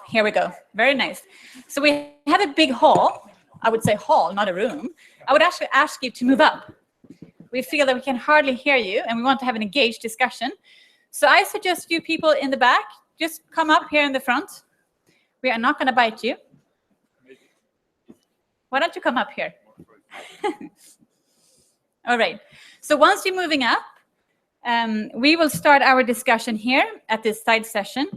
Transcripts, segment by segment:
here we go. Very nice. So we have a big hall. I would say hall, not a room. I would actually ask you to move up. We feel that we can hardly hear you, and we want to have an engaged discussion. So I suggest you people in the back, just come up here in the front. We are not going to bite you. Why don't you come up here? All right. So once you're moving up, we will start our discussion here at this side session.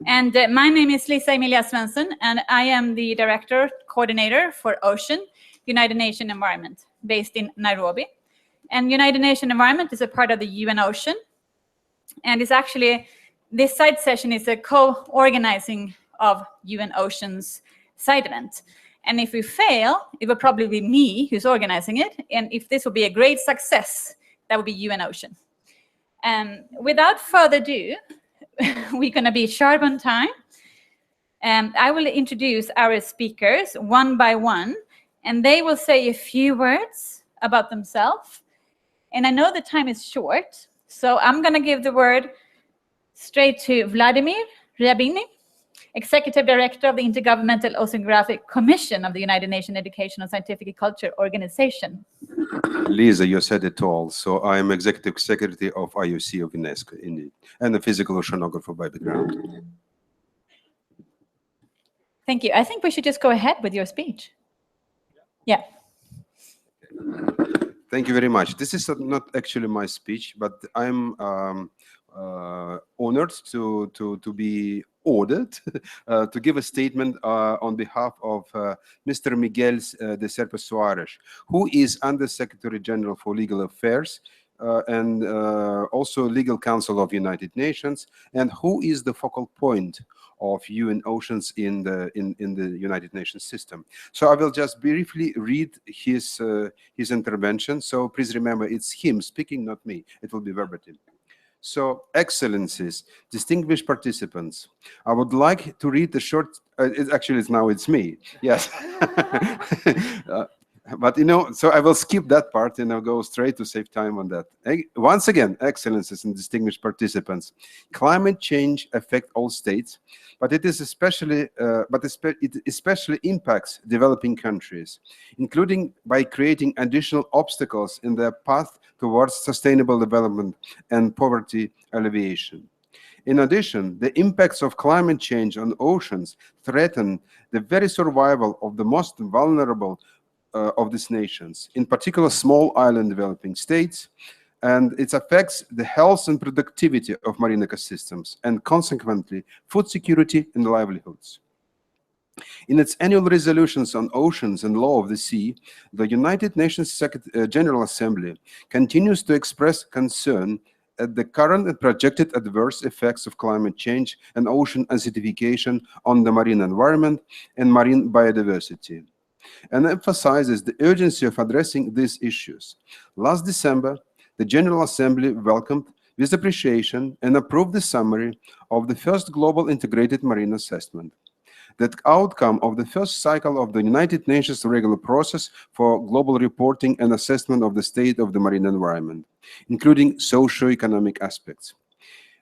And my name is Lisa Emilia Svensson, and I am the Director Coordinator for Ocean, United Nations Environment, based in Nairobi. And United Nations Environment is a part of the UN Ocean. And it's actually, this side session is a co-organizing of UN Ocean's side event. And if we fail, it will probably be me who's organizing it. And if this will be a great success, that will be UN Ocean. Without further ado, we're going to be sharp on time. I will introduce our speakers one by one, and they will say a few words about themselves. And I know the time is short, so I'm going to give the word straight to Vladimir Ryabiny, Executive Director of the Intergovernmental Oceanographic Commission of the United Nations Education and Scientific Culture Organization. Lisa, you said it all. So I am Executive Secretary of IOC of UNESCO, indeed, and a physical oceanographer by background. Thank you. I think we should just go ahead with your speech. Yeah. Thank you very much. This is not actually my speech, but I'm honored to be ordered to give a statement on behalf of Mr. Miguel de Serpa Soares, who is Under Secretary General for Legal Affairs and also Legal Counsel of United Nations, and who is the focal point of UN Oceans in the United Nations system. So I will just briefly read his intervention. So please remember, it's him speaking, not me. It will be verbatim. So, Excellencies, distinguished participants, I would like to read the short, now it's me, yes. But, so I will skip that part and I'll go straight to save time on that. Once again, Excellencies and distinguished participants, climate change affects all states, but it especially impacts developing countries, including by creating additional obstacles in their path towards sustainable development and poverty alleviation. In addition, the impacts of climate change on oceans threaten the very survival of the most vulnerable of these nations, in particular small island developing states, and it affects the health and productivity of marine ecosystems and consequently food security and livelihoods. In its annual resolutions on oceans and law of the sea, the United Nations General Assembly continues to express concern at the current and projected adverse effects of climate change and ocean acidification on the marine environment and marine biodiversity, and emphasizes the urgency of addressing these issues. Last December, the General Assembly welcomed with appreciation and approved the summary of the first Global Integrated Marine Assessment, the outcome of the first cycle of the United Nations regular process for global reporting and assessment of the state of the marine environment, including socio-economic aspects.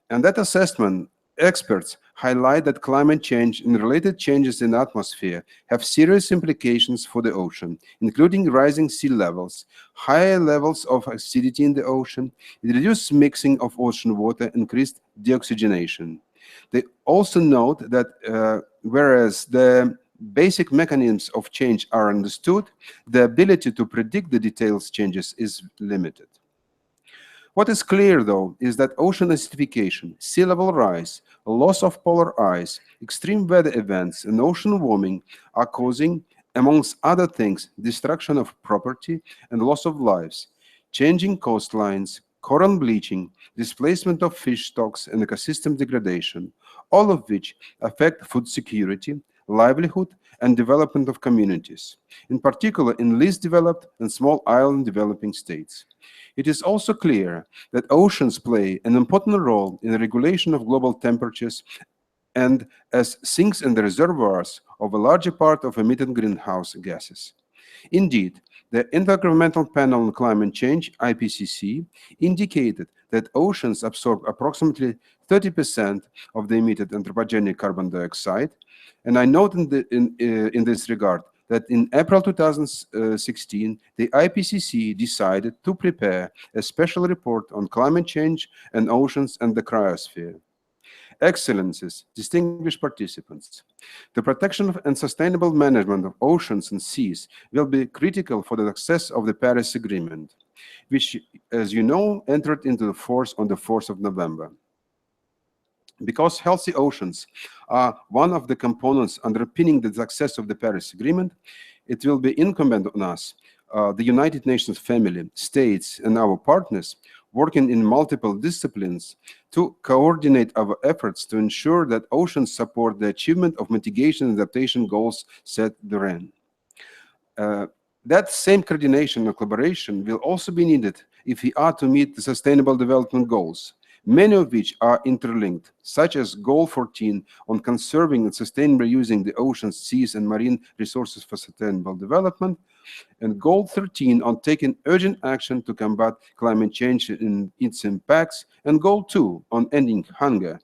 And that assessment, experts highlight that climate change and related changes in the atmosphere have serious implications for the ocean, including rising sea levels, higher levels of acidity in the ocean, reduced mixing of ocean water, increased deoxygenation. They also note that whereas the basic mechanisms of change are understood, the ability to predict the detailed changes is limited. What is clear, though, is that ocean acidification, sea level rise, loss of polar ice, extreme weather events, and ocean warming are causing, amongst other things, destruction of property and loss of lives, changing coastlines, coral bleaching, displacement of fish stocks, and ecosystem degradation, all of which affect food security, livelihood, and development of communities, in particular in least developed and small island developing states. It is also clear that oceans play an important role in the regulation of global temperatures and as sinks and reservoirs of a larger part of emitted greenhouse gases. Indeed, the Intergovernmental Panel on Climate Change, IPCC, indicated that oceans absorb approximately 30% of the emitted anthropogenic carbon dioxide. And I note in this regard that in April 2016, the IPCC decided to prepare a special report on climate change and oceans and the cryosphere. Excellencies, distinguished participants, the protection and sustainable management of oceans and seas will be critical for the success of the Paris Agreement, which, as you know, entered into force on the 4th of November. Because healthy oceans are one of the components underpinning the success of the Paris Agreement, it will be incumbent on us, the United Nations family, states, and our partners, working in multiple disciplines to coordinate our efforts to ensure that oceans support the achievement of mitigation and adaptation goals set therein. That same coordination and collaboration will also be needed if we are to meet the Sustainable Development Goals, many of which are interlinked, such as Goal 14 on conserving and sustainably using the oceans, seas, and marine resources for sustainable development, and Goal 13 on taking urgent action to combat climate change and its impacts, and Goal 2 on ending hunger,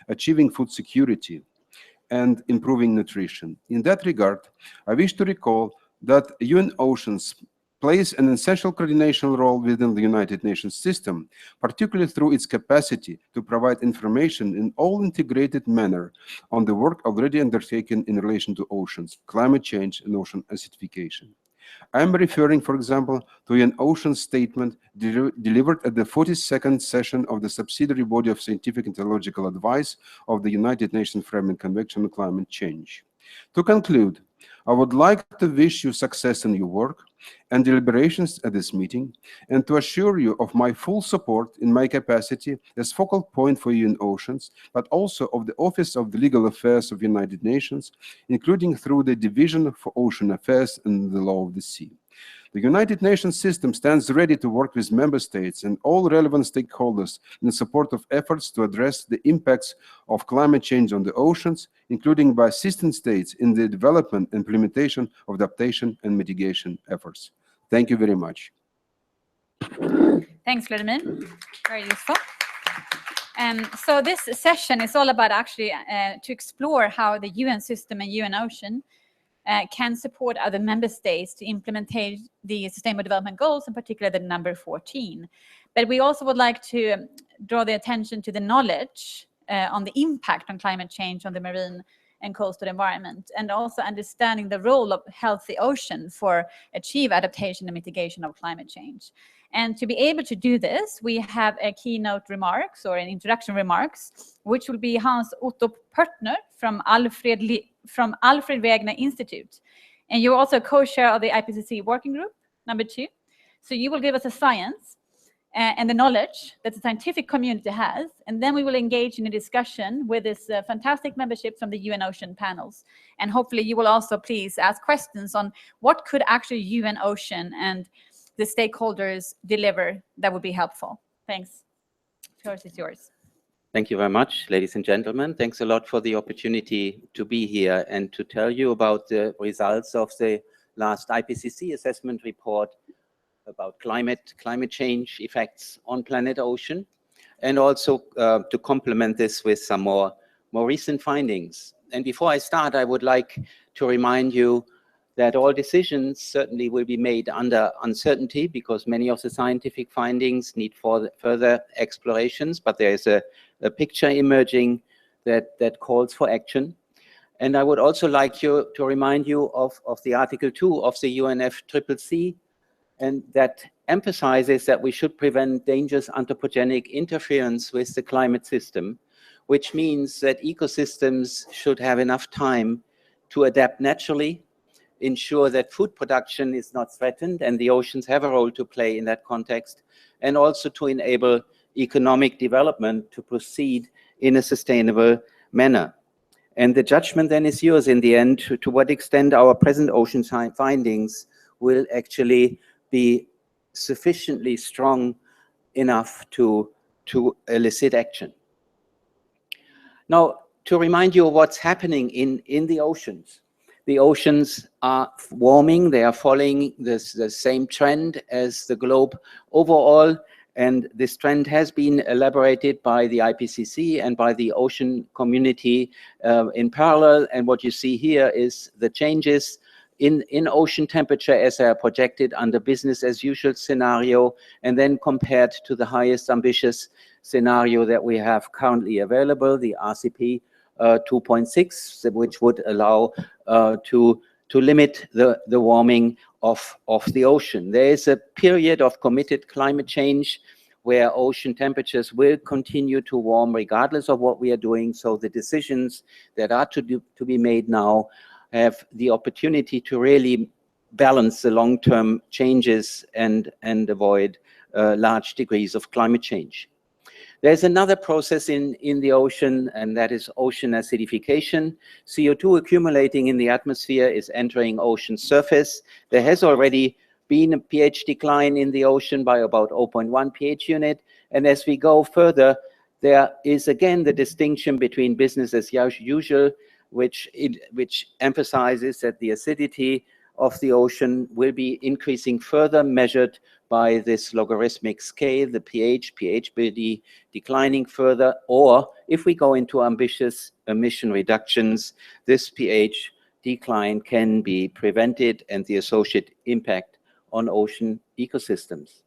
achieving food security, and improving nutrition. In that regard, I wish to recall that UN Oceans plays an essential coordination role within the United Nations system, particularly through its capacity to provide information in all integrated manner on the work already undertaken in relation to oceans, climate change, and ocean acidification. I am referring, for example, to an ocean statement delivered at the 42nd session of the subsidiary body of scientific and technological advice of the United Nations Framework Convention on Climate Change. To conclude, I would like to wish you success in your work and deliberations at this meeting, and to assure you of my full support in my capacity as focal point for UN Oceans, but also of the Office of the Legal Affairs of the United Nations, including through the Division for Ocean Affairs and the Law of the Sea. The United Nations system stands ready to work with member states and all relevant stakeholders in support of efforts to address the impacts of climate change on the oceans, including by assisting states in the development and implementation of adaptation and mitigation efforts. Thank you very much. Thanks, Vladimir. Very useful. So this session is all about actually to explore how the UN system and UN Ocean can support other member states to implement the Sustainable Development Goals, in particular the number 14. But we also would like to draw the attention to the knowledge on the impact on climate change on the marine and coastal environment, and also understanding the role of healthy ocean for achieve adaptation and mitigation of climate change. And to be able to do this, we have a keynote remarks or an introduction remarks, which will be Hans Otto Pörtner from Alfred Wegener Institute. And you're also co-chair of the IPCC working group, number 2. So you will give us a science and the knowledge that the scientific community has, and then we will engage in a discussion with this fantastic membership from the UN Ocean panels. And hopefully you will also please ask questions on what could actually UN Ocean and the stakeholders deliver that would be helpful. Thanks. The floor is yours. Thank you very much, ladies and gentlemen. Thanks a lot for the opportunity to be here and to tell you about the results of the last IPCC assessment report about climate change effects on planet ocean, and also to complement this with some more recent findings. And before I start, I would like to remind you that all decisions certainly will be made under uncertainty, because many of the scientific findings need further explorations, but there is a picture emerging that calls for action. And I would also like to remind you of the Article 2 of the UNFCCC, and that emphasizes that we should prevent dangerous anthropogenic interference with the climate system, which means that ecosystems should have enough time to adapt naturally, ensure that food production is not threatened, and the oceans have a role to play in that context, and also to enable economic development to proceed in a sustainable manner. And the judgment then is yours in the end, to what extent our present ocean findings will actually be sufficiently strong enough to elicit action. Now, to remind you of what's happening in the oceans, The oceans are warming. They are following the same trend as the globe overall. And this trend has been elaborated by the IPCC and by the ocean community in parallel. And what you see here is the changes in ocean temperature as they are projected under business as usual scenario, and then compared to the highest ambitious scenario that we have currently available, the RCP 2.6, which would allow to limit the warming of the ocean. There is a period of committed climate change where ocean temperatures will continue to warm regardless of what we are doing. So the decisions that are to be made now have the opportunity to really balance the long-term changes and avoid large degrees of climate change. There's another process in the ocean, and that is ocean acidification. CO2 accumulating in the atmosphere is entering ocean surface. There has already been a pH decline in the ocean by about 0.1 pH unit. And as we go further, there is again the distinction between business as usual, which emphasizes that the acidity of the ocean will be increasing further, measured by this logarithmic scale. The pH will be declining further, or if we go into ambitious emission reductions, this pH decline can be prevented and the associated impact on ocean ecosystems.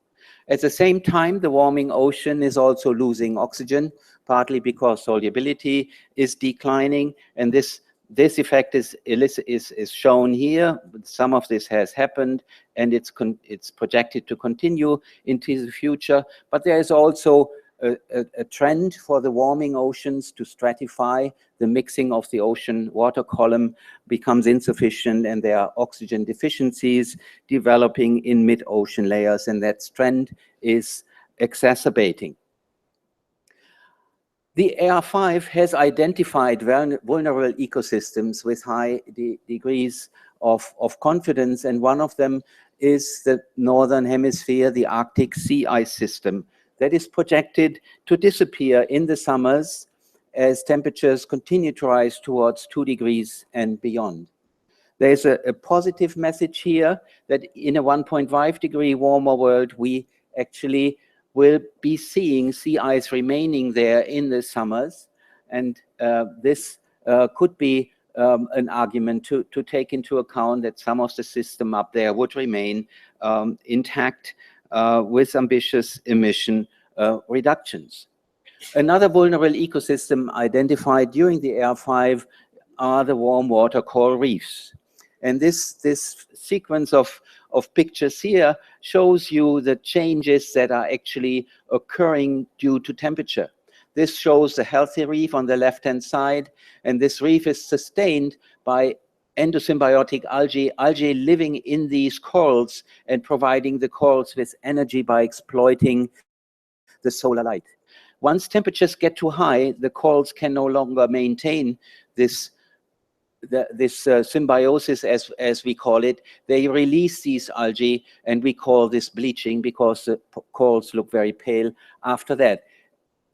At the same time, the warming ocean is also losing oxygen, partly because solubility is declining, and this effect is shown here. Some of this has happened, and it's projected to continue into the future. But there is also a trend for the warming oceans to stratify. The mixing of the ocean water column becomes insufficient, and there are oxygen deficiencies developing in mid-ocean layers, and that trend is exacerbating. The AR5 has identified vulnerable ecosystems with high degrees of confidence, and one of them is the Northern Hemisphere, the Arctic sea ice system, that is projected to disappear in the summers as temperatures continue to rise towards 2 degrees and beyond. There's a positive message here that in a 1.5 degree warmer world, we actually will be seeing sea ice remaining there in the summers. And this could be an argument to take into account that some of the system up there would remain intact with ambitious emission reductions. Another vulnerable ecosystem identified during the AR5 are the warm water coral reefs. And this sequence of pictures here shows you the changes that are actually occurring due to temperature. This shows the healthy reef on the left-hand side, and this reef is sustained by endosymbiotic algae living in these corals and providing the corals with energy by exploiting the solar light. Once temperatures get too high, the corals can no longer maintain this symbiosis, as we call it. They release these algae, and we call this bleaching because the corals look very pale after that.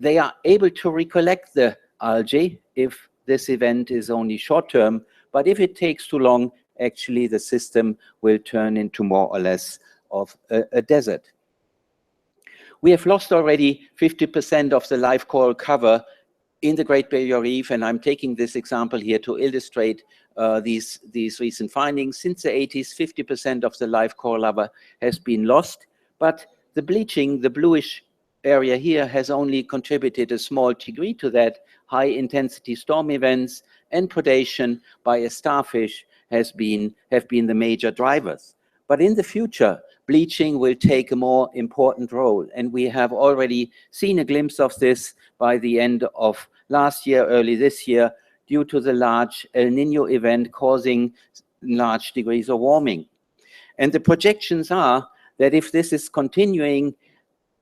They are able to recollect the algae if this event is only short-term, but if it takes too long, actually the system will turn into more or less of a desert. We have lost already 50% of the live coral cover in the Great Barrier Reef, and I'm taking this example here to illustrate these recent findings. Since the 80s, 50% of the live coral cover has been lost, but the bleaching, the bluish area here, has only contributed a small degree to that. High-intensity storm events and predation by a starfish have been the major drivers. But in the future, bleaching will take a more important role, and we have already seen a glimpse of this by the end of last year, early this year, due to the large El Niño event causing large degrees of warming. And the projections are that if this is continuing,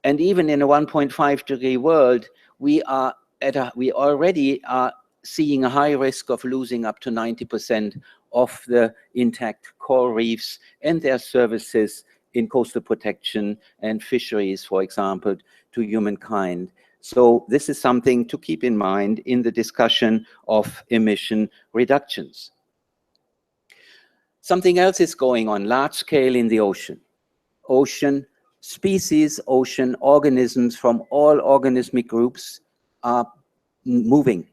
and even in a 1.5 degree world, we already are seeing a high risk of losing up to 90% of the intact coral reefs and their services in coastal protection and fisheries, for example, to humankind. So this is something to keep in mind in the discussion of emission reductions. Something else is going on large scale in the ocean. Ocean species, ocean organisms from all organismic groups are moving.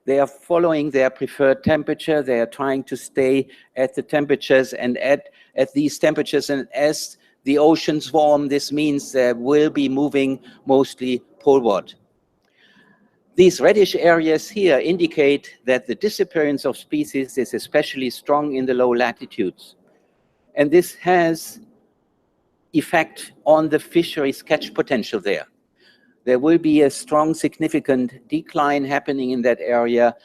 They are following their preferred temperature. They are trying to stay at the temperatures and at these temperatures. And as the oceans warm, this means they will be moving mostly poleward. These reddish areas here indicate that the disappearance of species is especially strong in the low latitudes. And this has effect on the fisheries catch potential there. There will be a strong, significant decline happening in that area.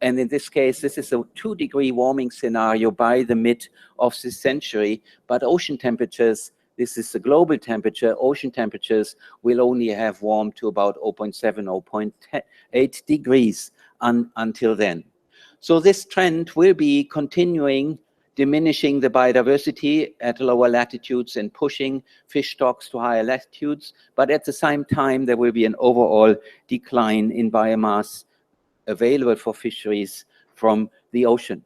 And in this case, this is a 2-degree warming scenario by the mid of this century. But ocean temperatures, this is the global temperature, ocean temperatures will only have warmed to about 0.7, 0.8 degrees until then. So this trend will be continuing, diminishing the biodiversity at lower latitudes and pushing fish stocks to higher latitudes. But at the same time, there will be an overall decline in biomass available for fisheries from the ocean.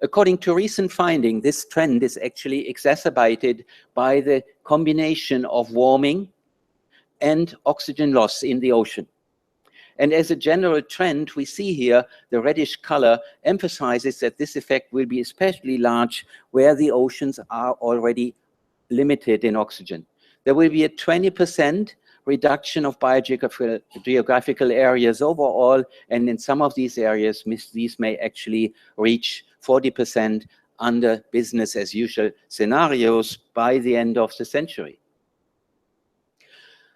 According to recent finding, this trend is actually exacerbated by the combination of warming and oxygen loss in the ocean. And as a general trend, we see here the reddish color emphasizes that this effect will be especially large where the oceans are already limited in oxygen. There will be a 20% reduction of biogeographical areas overall, and in some of these areas, these may actually reach 40% under business as usual scenarios by the end of the century.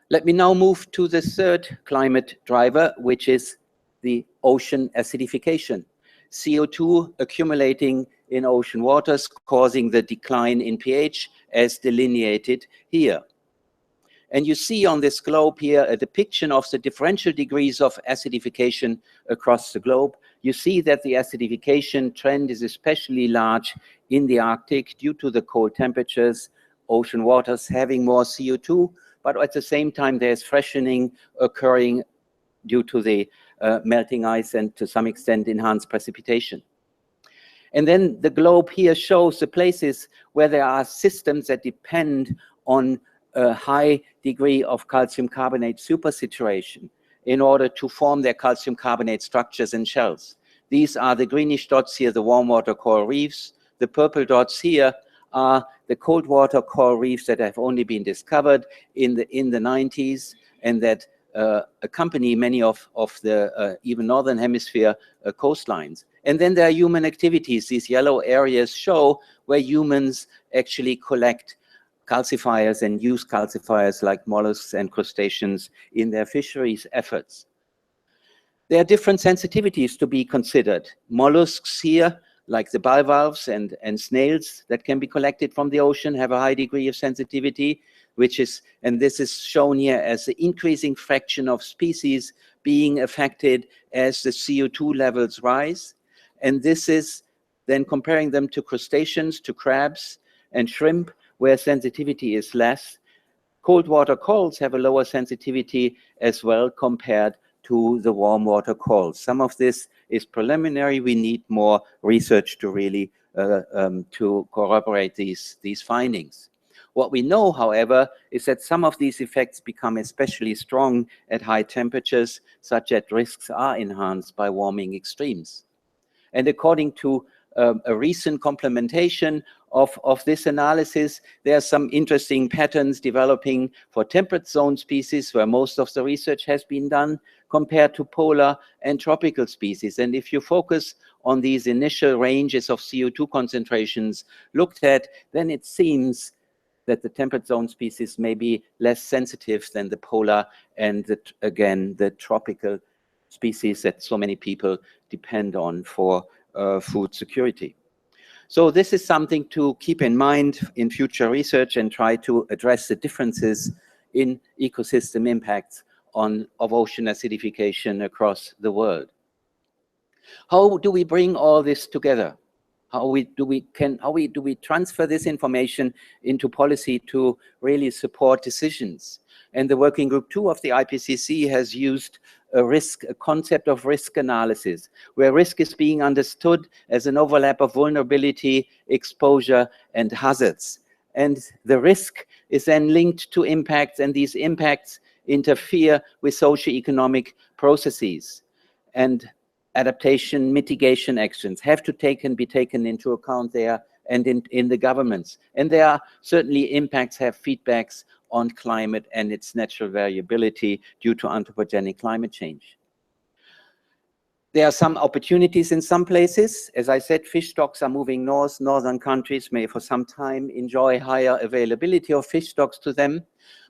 Let me now move to the third climate driver, which is the ocean acidification. CO2 accumulating in ocean waters, causing the decline in pH as delineated here. And you see on this globe here a depiction of the differential degrees of acidification across the globe. You see that the acidification trend is especially large in the Arctic due to the cold temperatures, ocean waters having more CO2, but at the same time there's freshening occurring due to the melting ice and to some extent enhanced precipitation. And then the globe here shows the places where there are systems that depend on a high degree of calcium carbonate supersaturation in order to form their calcium carbonate structures and shells. These are the greenish dots here, the warm water coral reefs. The purple dots here are the cold water coral reefs that have only been discovered in the 90s and that accompany many of the even northern hemisphere coastlines. And then there are human activities. These yellow areas show where humans actually collect calcifiers and use calcifiers like mollusks and crustaceans in their fisheries efforts. There are different sensitivities to be considered. Mollusks here, like the bivalves and snails that can be collected from the ocean, have a high degree of sensitivity, which is, and this is shown here as the increasing fraction of species being affected as the CO2 levels rise. And this is then comparing them to crustaceans, to crabs and shrimp, where sensitivity is less. Cold water corals have a lower sensitivity as well compared to the warm water corals. Some of this is preliminary. We need more research to really to corroborate these findings. What we know, however, is that some of these effects become especially strong at high temperatures, such that risks are enhanced by warming extremes. And according to a recent complementation of this analysis, there are some interesting patterns developing for temperate zone species where most of the research has been done compared to polar and tropical species. And if you focus on these initial ranges of CO2 concentrations looked at, then it seems that the temperate zone species may be less sensitive than the polar and again the tropical species that so many people depend on for food security. So this is something to keep in mind in future research and try to address the differences in ecosystem impacts of ocean acidification across the world. How do we bring all this together? How do we transfer this information into policy to really support decisions? And the Working Group 2 of the IPCC has used a concept of risk analysis, where risk is being understood as an overlap of vulnerability, exposure, and hazards. And the risk is then linked to impacts, and these impacts interfere with socio-economic processes. And adaptation, mitigation actions have to be taken into account there and in the governments. And there are certainly impacts, have feedbacks on climate and its natural variability due to anthropogenic climate change. There are some opportunities in some places. As I said, fish stocks are moving north. Northern countries may for some time enjoy higher availability of fish stocks to them.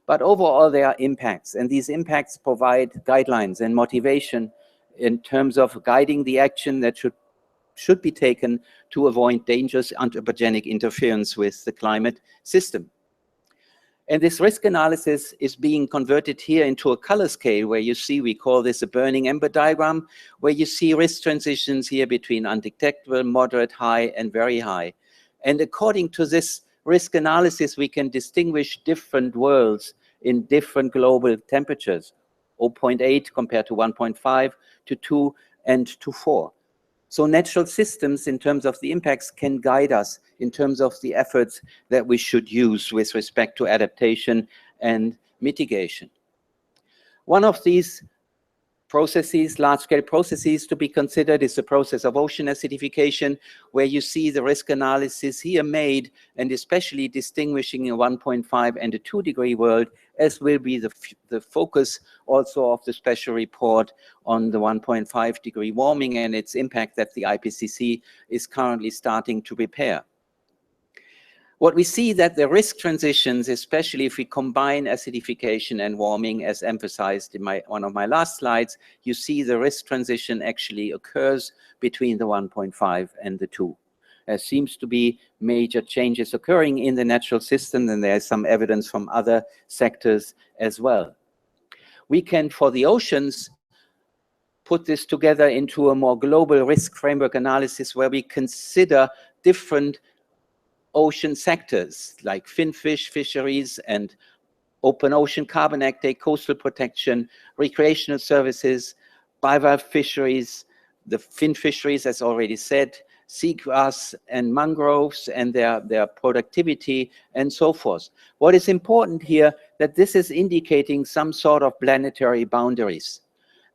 But overall, there are impacts. And these impacts provide guidelines and motivation in terms of guiding the action that should be taken to avoid dangerous anthropogenic interference with the climate system. And this risk analysis is being converted here into a color scale where you see, we call this a burning ember diagram, where you see risk transitions here between undetectable, moderate, high, and very high. And according to this risk analysis, we can distinguish different worlds in different global temperatures, 0.8 compared to 1.5 to 2 and to 4. So natural systems in terms of the impacts can guide us in terms of the efforts that we should use with respect to adaptation and mitigation. One of these processes, large-scale processes to be considered, is the process of ocean acidification, where you see the risk analysis here made, and especially distinguishing a 1.5 and a 2-degree world, as will be the focus also of the special report on the 1.5-degree warming and its impact that the IPCC is currently starting to prepare. What we see that the risk transitions, especially if we combine acidification and warming, as emphasized in one of my last slides, you see the risk transition actually occurs between the 1.5 and the 2. There seems to be major changes occurring in the natural system, and there is some evidence from other sectors as well. We can, for the oceans, put this together into a more global risk framework analysis where we consider different ocean sectors like finfish, fisheries, and open ocean carbon uptake, coastal protection, recreational services, bivalve fisheries, the fin fisheries, as already said, seagrass and mangroves and their productivity and so forth. What is important here, that this is indicating some sort of planetary boundaries.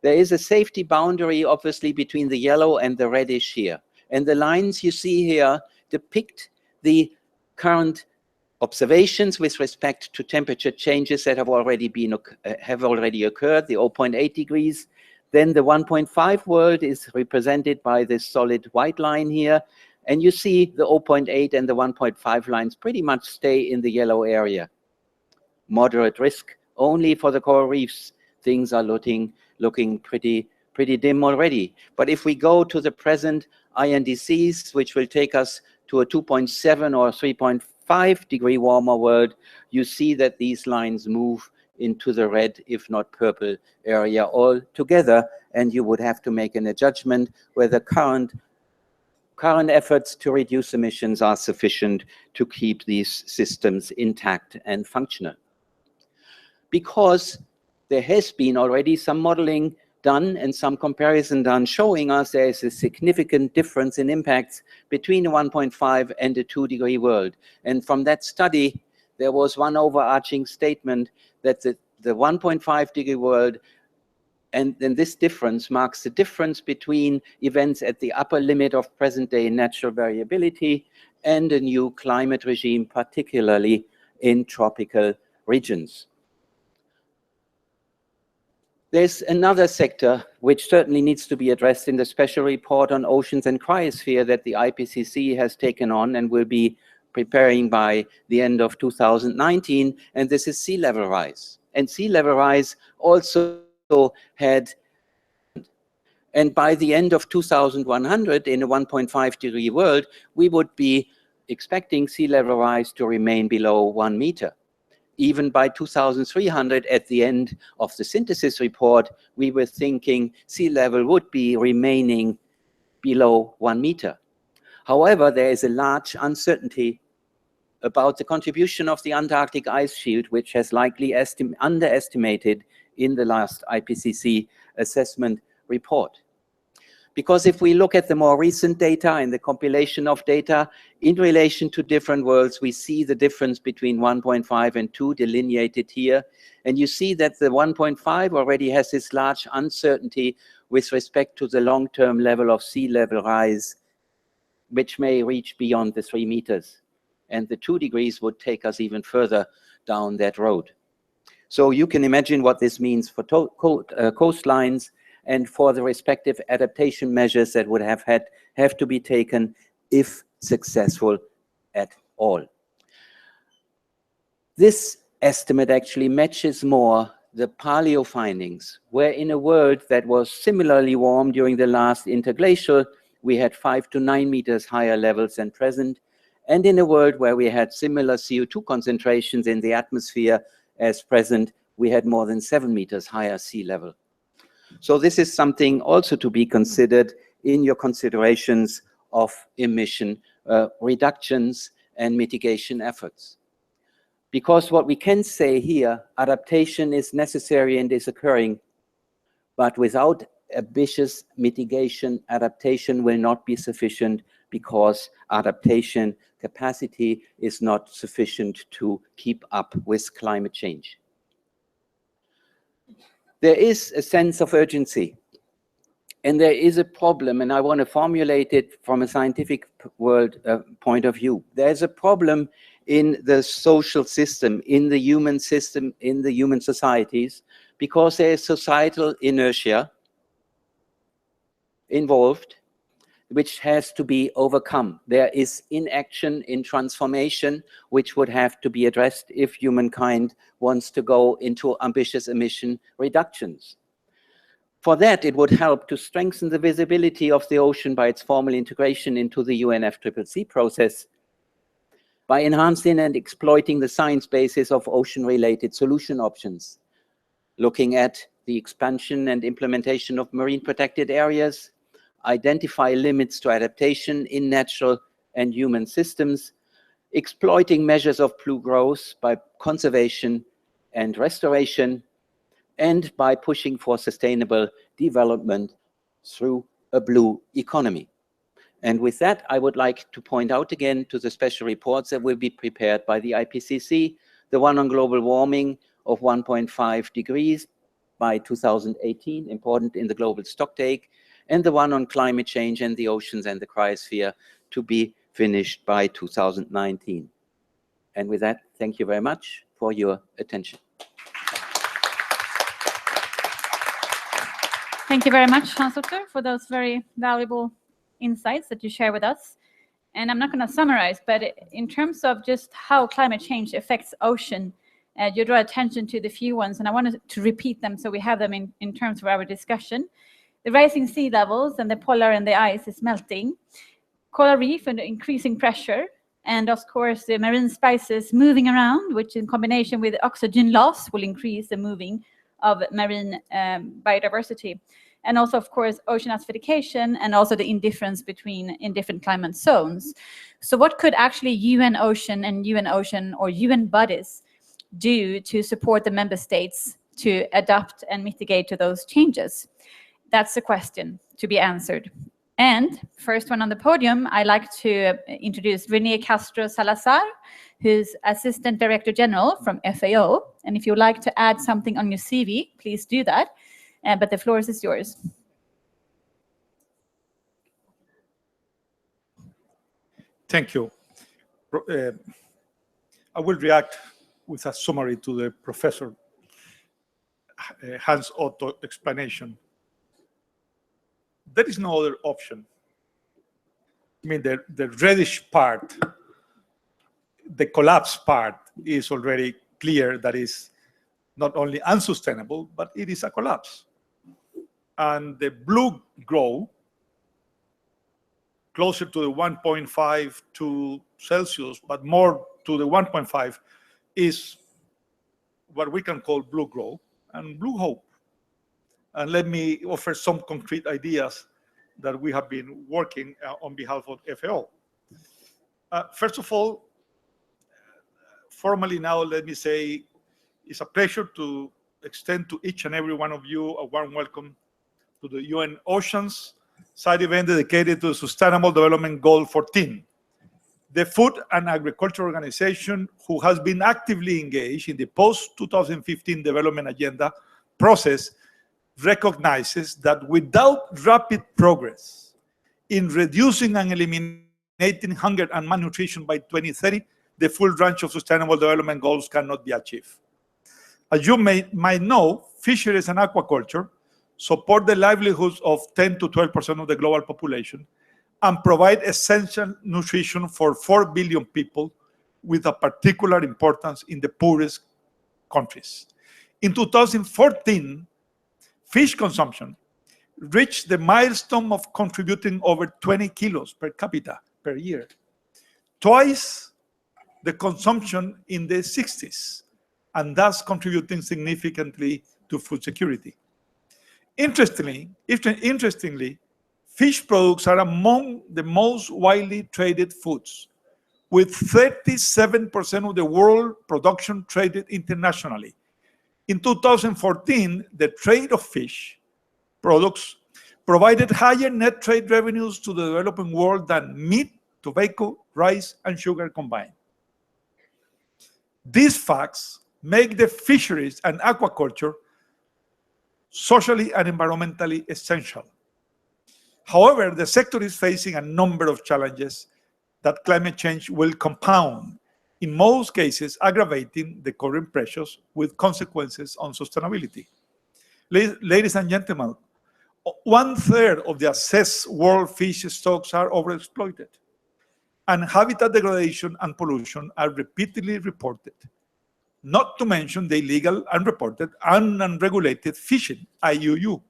There is a safety boundary, obviously, between the yellow and the reddish here. And the lines you see here depict the current observations with respect to temperature changes that have already occurred, the 0.8 degrees. Then the 1.5 world is represented by this solid white line here. And you see the 0.8 and the 1.5 lines pretty much stay in the yellow area. Moderate risk only for the coral reefs. Things are looking pretty dim already. But if we go to the present NDCs, which will take us to a 2.7 or 3.5 degree warmer world, you see that these lines move into the red, if not purple area altogether, and you would have to make a judgment whether current efforts to reduce emissions are sufficient to keep these systems intact and functional. Because there has been already some modeling done and some comparison done showing us there is a significant difference in impacts between a 1.5 and a 2-degree world. And from that study, there was one overarching statement that the 1.5 degree world, and then this difference marks the difference between events at the upper limit of present-day natural variability and a new climate regime, particularly in tropical regions. There's another sector which certainly needs to be addressed in the special report on oceans and cryosphere that the IPCC has taken on and will be preparing by the end of 2019, and this is sea level rise. And sea level rise also had, and by the end of 2100, in a 1.5 degree world, we would be expecting sea level rise to remain below 1 meter. Even by 2300, at the end of the synthesis report, we were thinking sea level would be remaining below 1 meter. However, there is a large uncertainty about the contribution of the Antarctic ice shield, which has likely underestimated in the last IPCC assessment report. Because if we look at the more recent data and the compilation of data in relation to different worlds, we see the difference between 1.5 and 2 delineated here. And you see that the 1.5 already has this large uncertainty with respect to the long-term level of sea level rise, which may reach beyond the 3 meters. And the 2 degrees would take us even further down that road. So you can imagine what this means for coastlines and for the respective adaptation measures that would have to be taken if successful at all. This estimate actually matches more the paleo findings, where in a world that was similarly warm during the last interglacial, we had 5 to 9 meters higher levels than present, and in a world where we had similar CO2 concentrations in the atmosphere as present, we had more than 7 meters higher sea level. So this is something also to be considered in your considerations of emission reductions and mitigation efforts. Because what we can say here, adaptation is necessary and is occurring, but without ambitious mitigation, adaptation will not be sufficient because adaptation capacity is not sufficient to keep up with climate change. There is a sense of urgency, and there is a problem, and I want to formulate it from a scientific world point of view. There's a problem in the social system, in the human system, in the human societies, because there is societal inertia involved, which has to be overcome. There is inaction in transformation, which would have to be addressed if humankind wants to go into ambitious emission reductions. For that, it would help to strengthen the visibility of the ocean by its formal integration into the UNFCCC process, by enhancing and exploiting the science basis of ocean-related solution options, looking at the expansion and implementation of marine protected areas, identify limits to adaptation in natural and human systems, exploiting measures of blue growth by conservation and restoration, and by pushing for sustainable development through a blue economy. And with that, I would like to point out again to the special reports that will be prepared by the IPCC, the one on global warming of 1.5 degrees by 2018, important in the global stocktake, and the one on climate change and the oceans and the cryosphere to be finished by 2019. And with that, thank you very much for your attention. Thank you very much, Hans-Otto, for those very valuable insights that you share with us. And I'm not going to summarize, but in terms of just how climate change affects ocean, you draw attention to the few ones, and I wanted to repeat them so we have them in terms of our discussion. The rising sea levels and the polar and the ice is melting, coral reef and increasing pressure, and of course the marine spices moving around, which in combination with oxygen loss will increase the moving of marine biodiversity. And also, of course, ocean acidification and also the indifference in different climate zones. So what could actually UN Ocean and UN Ocean or UN bodies do to support the member states to adapt and mitigate to those changes? That's the question to be answered. And first one on the podium, I'd like to introduce Renea Castro Salazar, who's Assistant Director General from FAO. And if you'd like to add something on your CV, please do that. But the floor is yours. Thank you. I will react with a summary to the Professor Hans-Otto explanation. There is no other option. I mean, the reddish part, the collapse part is already clear that is not only unsustainable, but it is a collapse. And the blue glow, closer to the 1.5 to Celsius, but more to the 1.5, is what we can call blue glow and blue hope. And let me offer some concrete ideas that we have been working on behalf of FAO. First of all, formally now, let me say it's a pleasure to extend to each and every one of you a warm welcome to the UN Oceans side event dedicated to Sustainable Development Goal 14. The Food and Agriculture Organization, who has been actively engaged in the post-2015 development agenda process, recognizes that without rapid progress in reducing and eliminating hunger and malnutrition by 2030, the full range of Sustainable Development Goals cannot be achieved. As you might know, fisheries and aquaculture support the livelihoods of 10 to 12% of the global population and provide essential nutrition for 4 billion people, with a particular importance in the poorest countries. In 2014, fish consumption reached the milestone of contributing over 20 kilos per capita per year, twice the consumption in the 60s, and thus contributing significantly to food security. Interestingly, fish products are among the most widely traded foods, with 37% of the world production traded internationally. In 2014, the trade of fish products provided higher net trade revenues to the developing world than meat, tobacco, rice, and sugar combined. These facts make the fisheries and aquaculture socially and environmentally essential. However, the sector is facing a number of challenges that climate change will compound, in most cases aggravating the current pressures with consequences on sustainability. Ladies and gentlemen, 1/3 of the assessed world fish stocks are overexploited, and habitat degradation and pollution are repeatedly reported, not to mention the illegal, unreported, and unregulated fishing, IUU,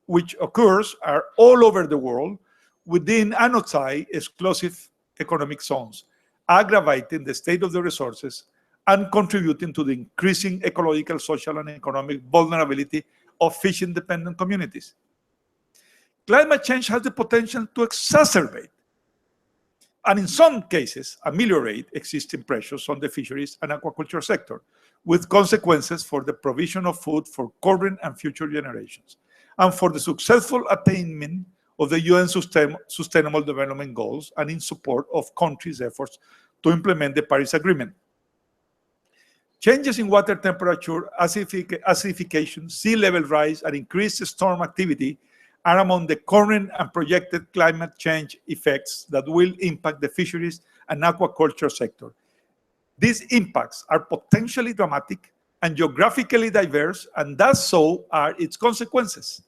which occurs all over the world within and outside exclusive economic zones, aggravating the state of the resources and contributing to the increasing ecological, social, and economic vulnerability of fishing-dependent communities. Climate change has the potential to exacerbate and, in some cases, ameliorate existing pressures on the fisheries and aquaculture sector, with consequences for the provision of food for current and future generations, and for the successful attainment of the UN Sustainable Development Goals, and in support of countries' efforts to implement the Paris Agreement. Changes in water temperature, acidification, sea level rise, and increased storm activity are among the current and projected climate change effects that will impact the fisheries and aquaculture sector. These impacts are potentially dramatic and geographically diverse, and thus so are its consequences.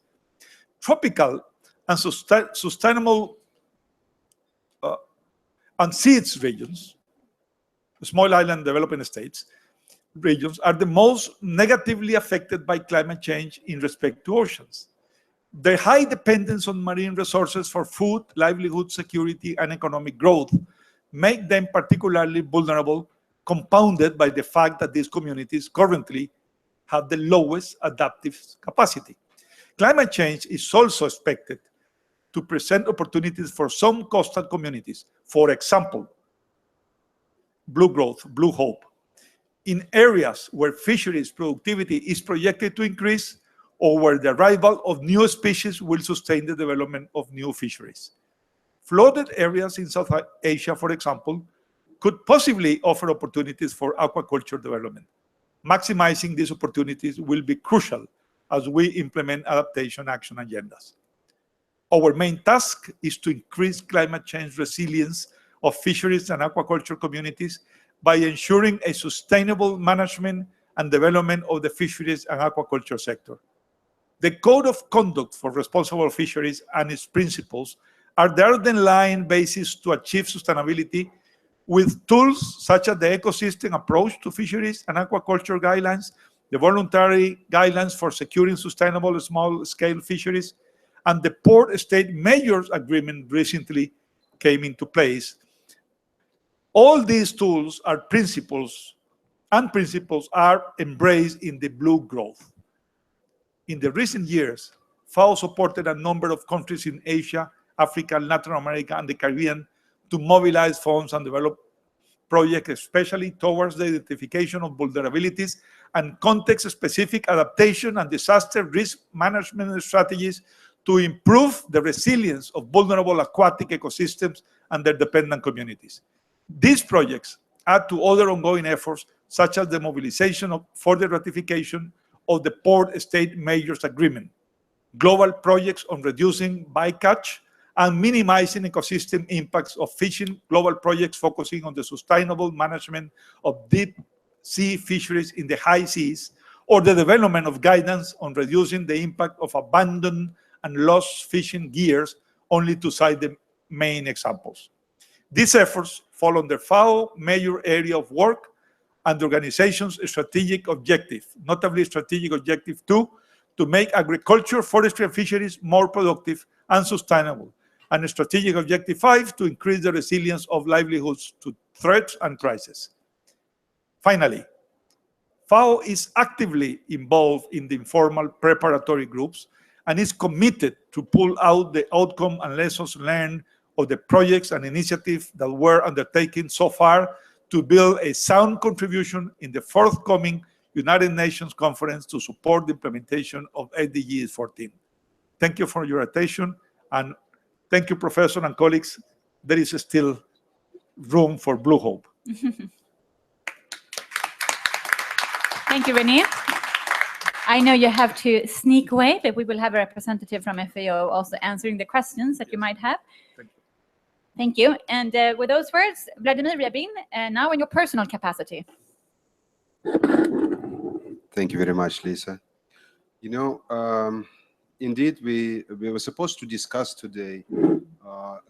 Tropical and sustainable UNCIDS regions, small island developing states, regions, are the most negatively affected by climate change in respect to oceans. Their high dependence on marine resources for food, livelihood, security, and economic growth make them particularly vulnerable, compounded by the fact that these communities currently have the lowest adaptive capacity. Climate change is also expected to present opportunities for some coastal communities. For example, blue growth, blue hope, in areas where fisheries productivity is projected to increase, or where the arrival of new species will sustain the development of new fisheries. Flooded areas in South Asia, for example, could possibly offer opportunities for aquaculture development. Maximizing these opportunities will be crucial as we implement adaptation action agendas. Our main task is to increase climate change resilience of fisheries and aquaculture communities by ensuring a sustainable management and development of the fisheries and aquaculture sector. The Code of Conduct for Responsible Fisheries and its principles are the underlying basis to achieve sustainability, with tools such as the ecosystem approach to fisheries and aquaculture guidelines, the voluntary guidelines for securing sustainable small-scale fisheries, and the Port State Majors Agreement recently came into place. All these tools are principles are embraced in the blue growth. In the recent years, FAO supported a number of countries in Asia, Africa, Latin America, and the Caribbean to mobilize funds and develop projects, especially towards the identification of vulnerabilities and context-specific adaptation and disaster risk management strategies to improve the resilience of vulnerable aquatic ecosystems and their dependent communities. These projects add to other ongoing efforts, such as the mobilization for the ratification of the Port State Majors Agreement, global projects on reducing bycatch and minimizing ecosystem impacts of fishing, global projects focusing on the sustainable management of deep sea fisheries in the high seas, or the development of guidance on reducing the impact of abandoned and lost fishing gears, only to cite the main examples. These efforts fall under FAO major area of work and the organization's strategic objective, notably strategic objective 2, to make agriculture, forestry, and fisheries more productive and sustainable, and strategic objective 5, to increase the resilience of livelihoods to threats and crises. Finally, FAO is actively involved in the informal preparatory groups and is committed to pull out the outcome and lessons learned of the projects and initiatives that were undertaken so far to build a sound contribution in the forthcoming United Nations conference to support the implementation of SDG14. Thank you for your attention, and thank you, Professor and colleagues. There is still room for Blue Hope. Thank you, Renea. I know you have to sneak away, but we will have a representative from FAO also answering the questions that you might have. Thank you. And with those words, Vladimir Ryabin, now in your personal capacity. Thank you very much, Lisa. You know, indeed, we were supposed to discuss today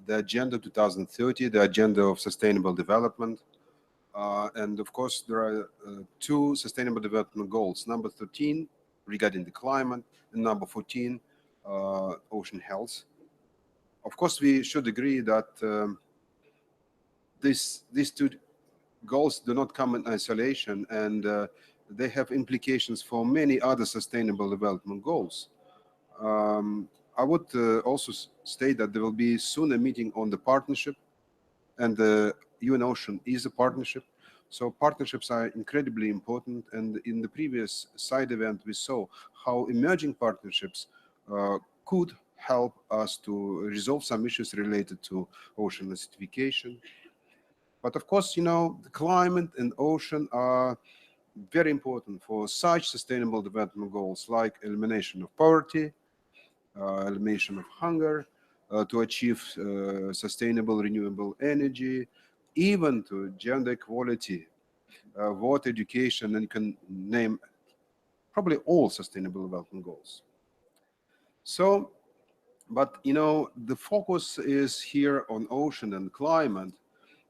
the Agenda 2030, the Agenda of Sustainable Development. And of course, there are two Sustainable Development Goals, number 13, regarding the climate, and number 14, ocean health. Of course, we should agree that these two goals do not come in isolation, and they have implications for many other Sustainable Development Goals. I would also state that there will be soon a meeting on the partnership, and the UN Ocean is a partnership. So partnerships are incredibly important, and in the previous side event, we saw how emerging partnerships could help us to resolve some issues related to ocean acidification. But of course, you know, the climate and ocean are very important for such Sustainable Development Goals like elimination of poverty, elimination of hunger, to achieve sustainable renewable energy, even to gender equality, water education, and you can name probably all Sustainable Development Goals. So, but you know, the focus is here on ocean and climate,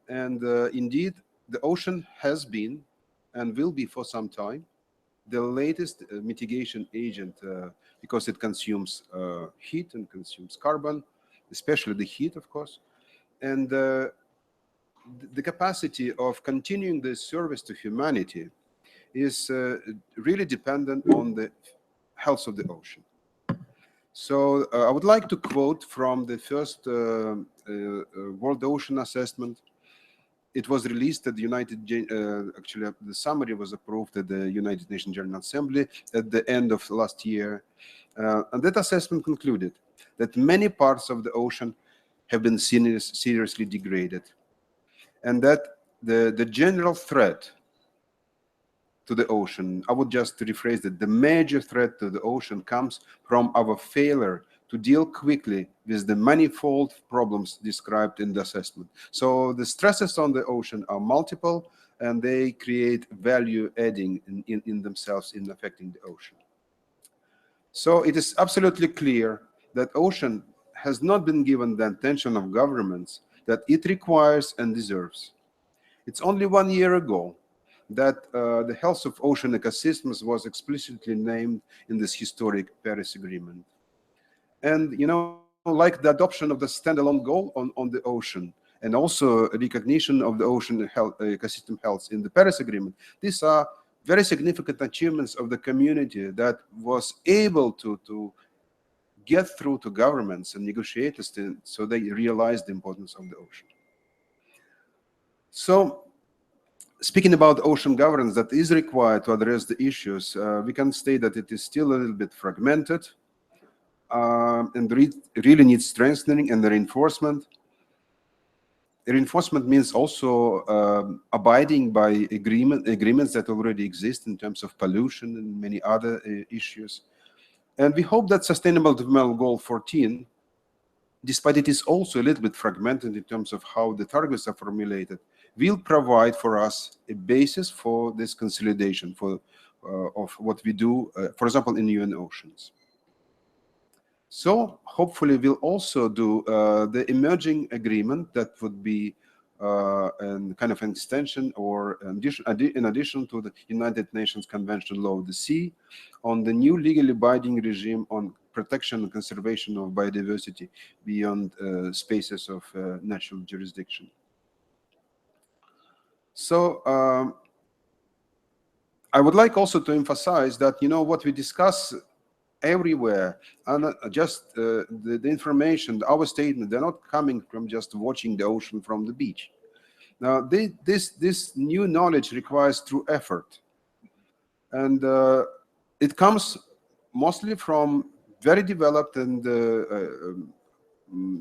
and indeed, the ocean has been and will be for some time the latest mitigation agent because it consumes heat and consumes carbon, especially the heat, of course, and the capacity of continuing this service to humanity is really dependent on the health of the ocean. So I would like to quote from the first World Ocean Assessment. It was released at the actually the summary was approved at the United Nations General Assembly at the end of last year. And that assessment concluded that many parts of the ocean have been seriously degraded, and that the general threat to the ocean, I would just rephrase that, the major threat to the ocean comes from our failure to deal quickly with the manifold problems described in the assessment. So the stresses on the ocean are multiple, and they create value adding in themselves in affecting the ocean. So it is absolutely clear that ocean has not been given the attention of governments that it requires and deserves. It's only 1 year ago that the health of ocean ecosystems was explicitly named in this historic Paris Agreement. And, you know, like the adoption of the standalone goal on the ocean, and also recognition of the ocean health, ecosystem health in the Paris Agreement, these are very significant achievements of the community that was able to get through to governments and negotiators so they realized the importance of the ocean. So speaking about ocean governance that is required to address the issues, we can state that it is still a little bit fragmented and really needs strengthening and reinforcement. Reinforcement means also abiding by agreements that already exist in terms of pollution and many other issues. And we hope that Sustainable Development Goal 14, despite it is also a little bit fragmented in terms of how the targets are formulated, will provide for us a basis for this consolidation of what we do, for example, in UN Oceans. So hopefully we'll also do the emerging agreement that would be a kind of an extension or in addition to the United Nations Convention Law of the Sea on the new legally binding regime on protection and conservation of biodiversity beyond spaces of natural jurisdiction. So I would like also to emphasize that, you know, what we discuss everywhere, and just the information, our statement, they're not coming from just watching the ocean from the beach. Now, this new knowledge requires true effort. And it comes mostly from very developed and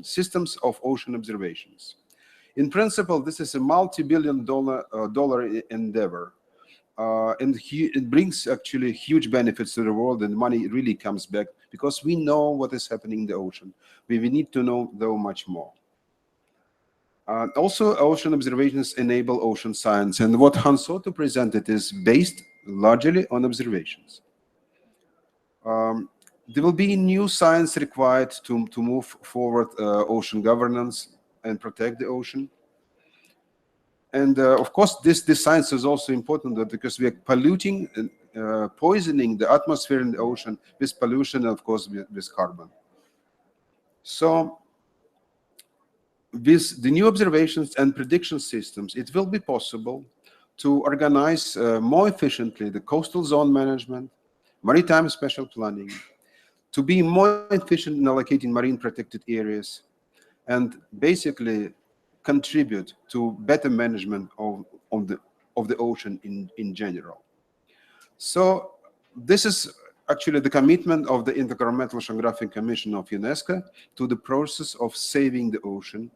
systems of ocean observations. In principle, this is a multi-billion-dollar endeavor. And it brings actually huge benefits to the world, and money really comes back because we know what is happening in the ocean. We need to know, though, much more. Also, ocean observations enable ocean science, and what Hans Otto presented is based largely on observations. There will be new science required to move forward ocean governance and protect the ocean. And of course, this science is also important because we are polluting and poisoning the atmosphere and the ocean with pollution, and of course, with carbon. So with the new observations and prediction systems, it will be possible to organize more efficiently the coastal zone management, maritime special planning, to be more efficient in allocating marine protected areas, and basically contribute to better management of the ocean in general. So this is actually the commitment of the Intergovernmental Oceanographic Commission of UNESCO to the process of saving the ocean.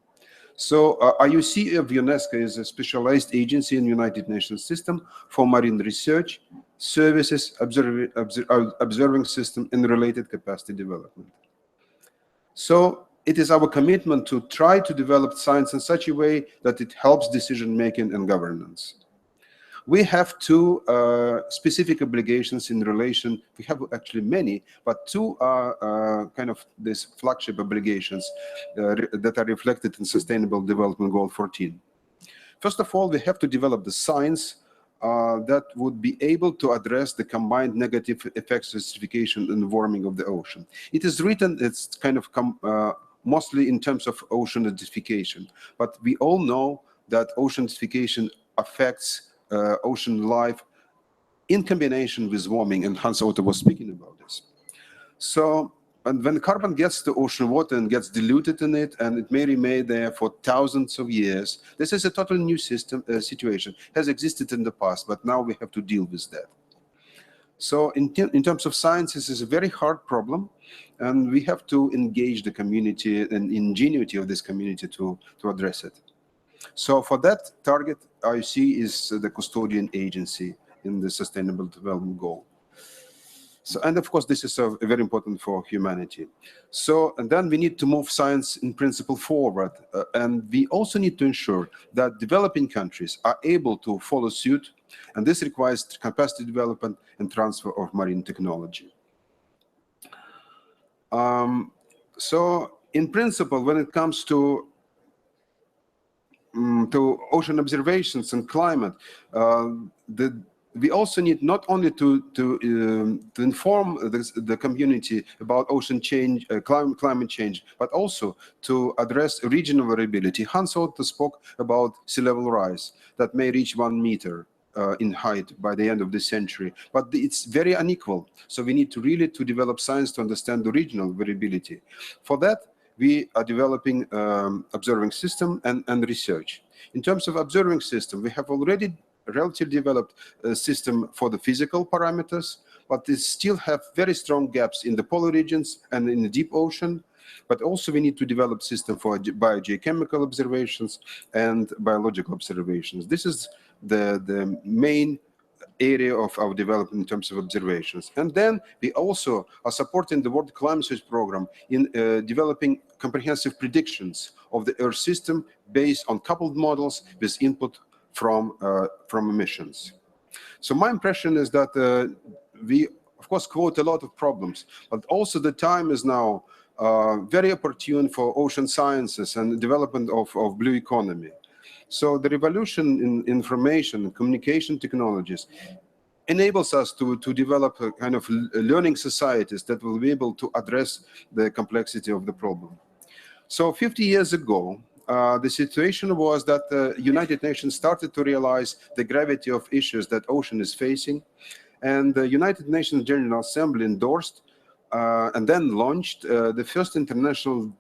So IUC of UNESCO is a specialized agency in the United Nations system for marine research, services, observing system, and related capacity development. So it is our commitment to try to develop science in such a way that it helps decision-making and governance. We have two specific obligations in relation, we have actually many, but two are kind of these flagship obligations that are reflected in Sustainable Development Goal 14. First of all, we have to develop the science that would be able to address the combined negative effects of acidification and warming of the ocean. It is written, it's kind of mostly in terms of ocean acidification, but we all know that ocean acidification affects ocean life in combination with warming, and Hans Otto was speaking about this. So, and when carbon gets to ocean water and gets diluted in it, and it may remain there for thousands of years, this is a totally new situation, has existed in the past, but now we have to deal with that. So in terms of science, this is a very hard problem, and we have to engage the community and ingenuity of this community to address it. So for that target, IUC is the custodian agency in the Sustainable Development Goal. So, and of course, this is very important for humanity. So, and then we need to move science in principle forward. And we also need to ensure that developing countries are able to follow suit. And this requires capacity development and transfer of marine technology. So in principle, when it comes to ocean observations and climate, we also need not only to inform the community about ocean change, climate change, but also to address regional variability. Hans Otto spoke about sea level rise that may reach 1 meter in height by the end of the century, but it's very unequal. So we need to really develop science to understand the regional variability. For that, we are developing observing system and research. In terms of observing system, we have already relatively developed system for the physical parameters, but they still have very strong gaps in the polar regions and in the deep ocean. But also we need to develop system for biogeochemical observations and biological observations. This is the main area of our development in terms of observations. And then we also are supporting the World Climate Change Program in developing comprehensive predictions of the Earth system based on coupled models with input from emissions. So my impression is that we, of course, quote a lot of problems, but also the time is now very opportune for ocean sciences and the development of blue economy. So the revolution in information and communication technologies enables us to develop a kind of learning societies that will be able to address the complexity of the problem. So 50 years ago, the situation was that the United Nations started to realize the gravity of issues that ocean is facing, and the United Nations General Assembly endorsed and then launched the first international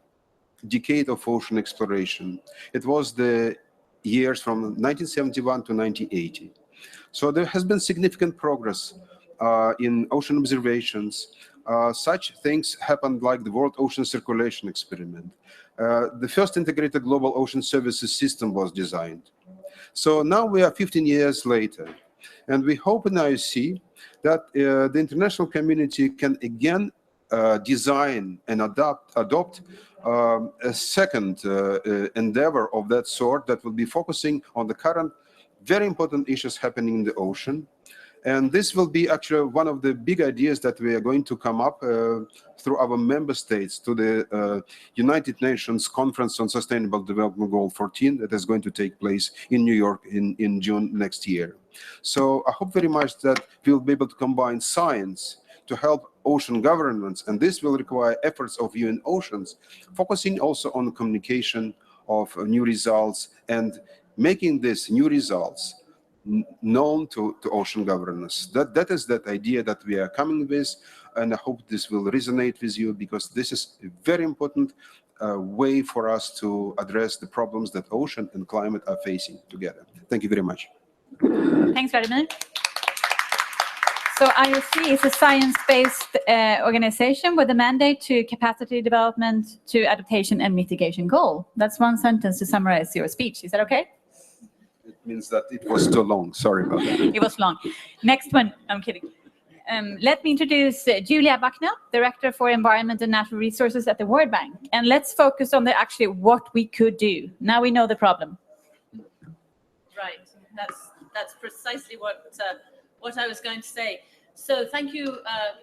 decade of ocean exploration. It was the years from 1971 to 1980. So there has been significant progress in ocean observations. Such things happened like the World Ocean Circulation Experiment. The first integrated global ocean services system was designed. So now we are 15 years later, and we hope in IOC that the international community can again design and adopt a second endeavor of that sort that will be focusing on the current very important issues happening in the ocean. And this will be actually one of the big ideas that we are going to come up through our member states to the United Nations Conference on Sustainable Development Goal 14 that is going to take place in New York in June next year. So I hope very much that we'll be able to combine science to help ocean governments, and this will require efforts of UN Oceans, focusing also on communication of new results and making these new results known to ocean governance. That is that idea that we are coming with, and I hope this will resonate with you, because this is a very important way for us to address the problems that ocean and climate are facing together. Thank you very much. Thanks, Vladimir. So IOC is a science-based organization with a mandate to capacity development, to adaptation and mitigation goal. That's one sentence to summarize your speech. Is that okay? It means that it was too long. Sorry about that. It was long. Next one. I'm kidding. Let me introduce Julia Bucknell, Director for Environment and Natural Resources at the World Bank. And let's focus on actually what we could do. Now we know the problem. Right. That's precisely what I was going to say. So thank you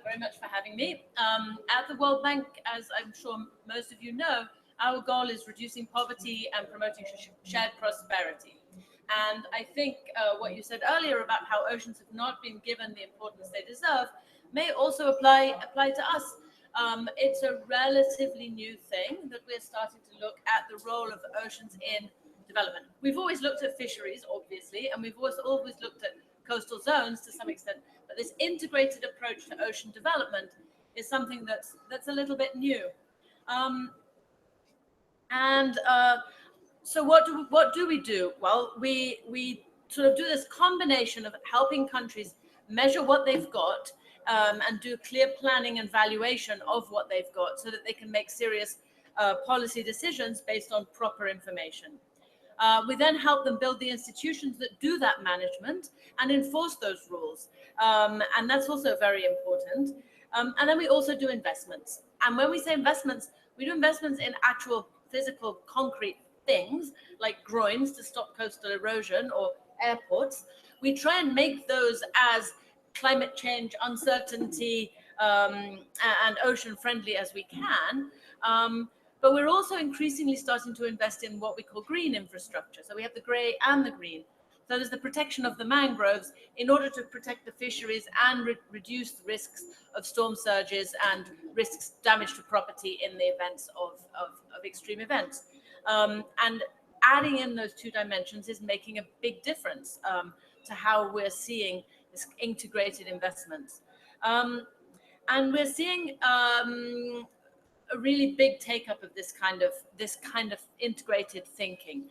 very much for having me. At the World Bank, as I'm sure most of you know, our goal is reducing poverty and promoting shared prosperity. And I think what you said earlier about how oceans have not been given the importance they deserve may also apply to us. It's a relatively new thing that we're starting to look at the role of the oceans in development. We've always looked at fisheries, obviously, and we've always looked at coastal zones to some extent, but this integrated approach to ocean development is something that's a little bit new. So what do we do? Well, we sort of do this combination of helping countries measure what they've got and do clear planning and valuation of what they've got so that they can make serious policy decisions based on proper information. We then help them build the institutions that do that management and enforce those rules. And that's also very important. And then we also do investments. And when we say investments, we do investments in actual physical concrete things like groins to stop coastal erosion or airports. We try and make those as climate change, uncertainty, and ocean friendly as we can. But we're also increasingly starting to invest in what we call green infrastructure. So we have the gray and the green. So there's the protection of the mangroves in order to protect the fisheries and reduce the risks of storm surges and risks damage to property in the events of extreme events. And adding in those two dimensions is making a big difference to how we're seeing this integrated investments. And we're seeing a really big take up of this kind of integrated thinking.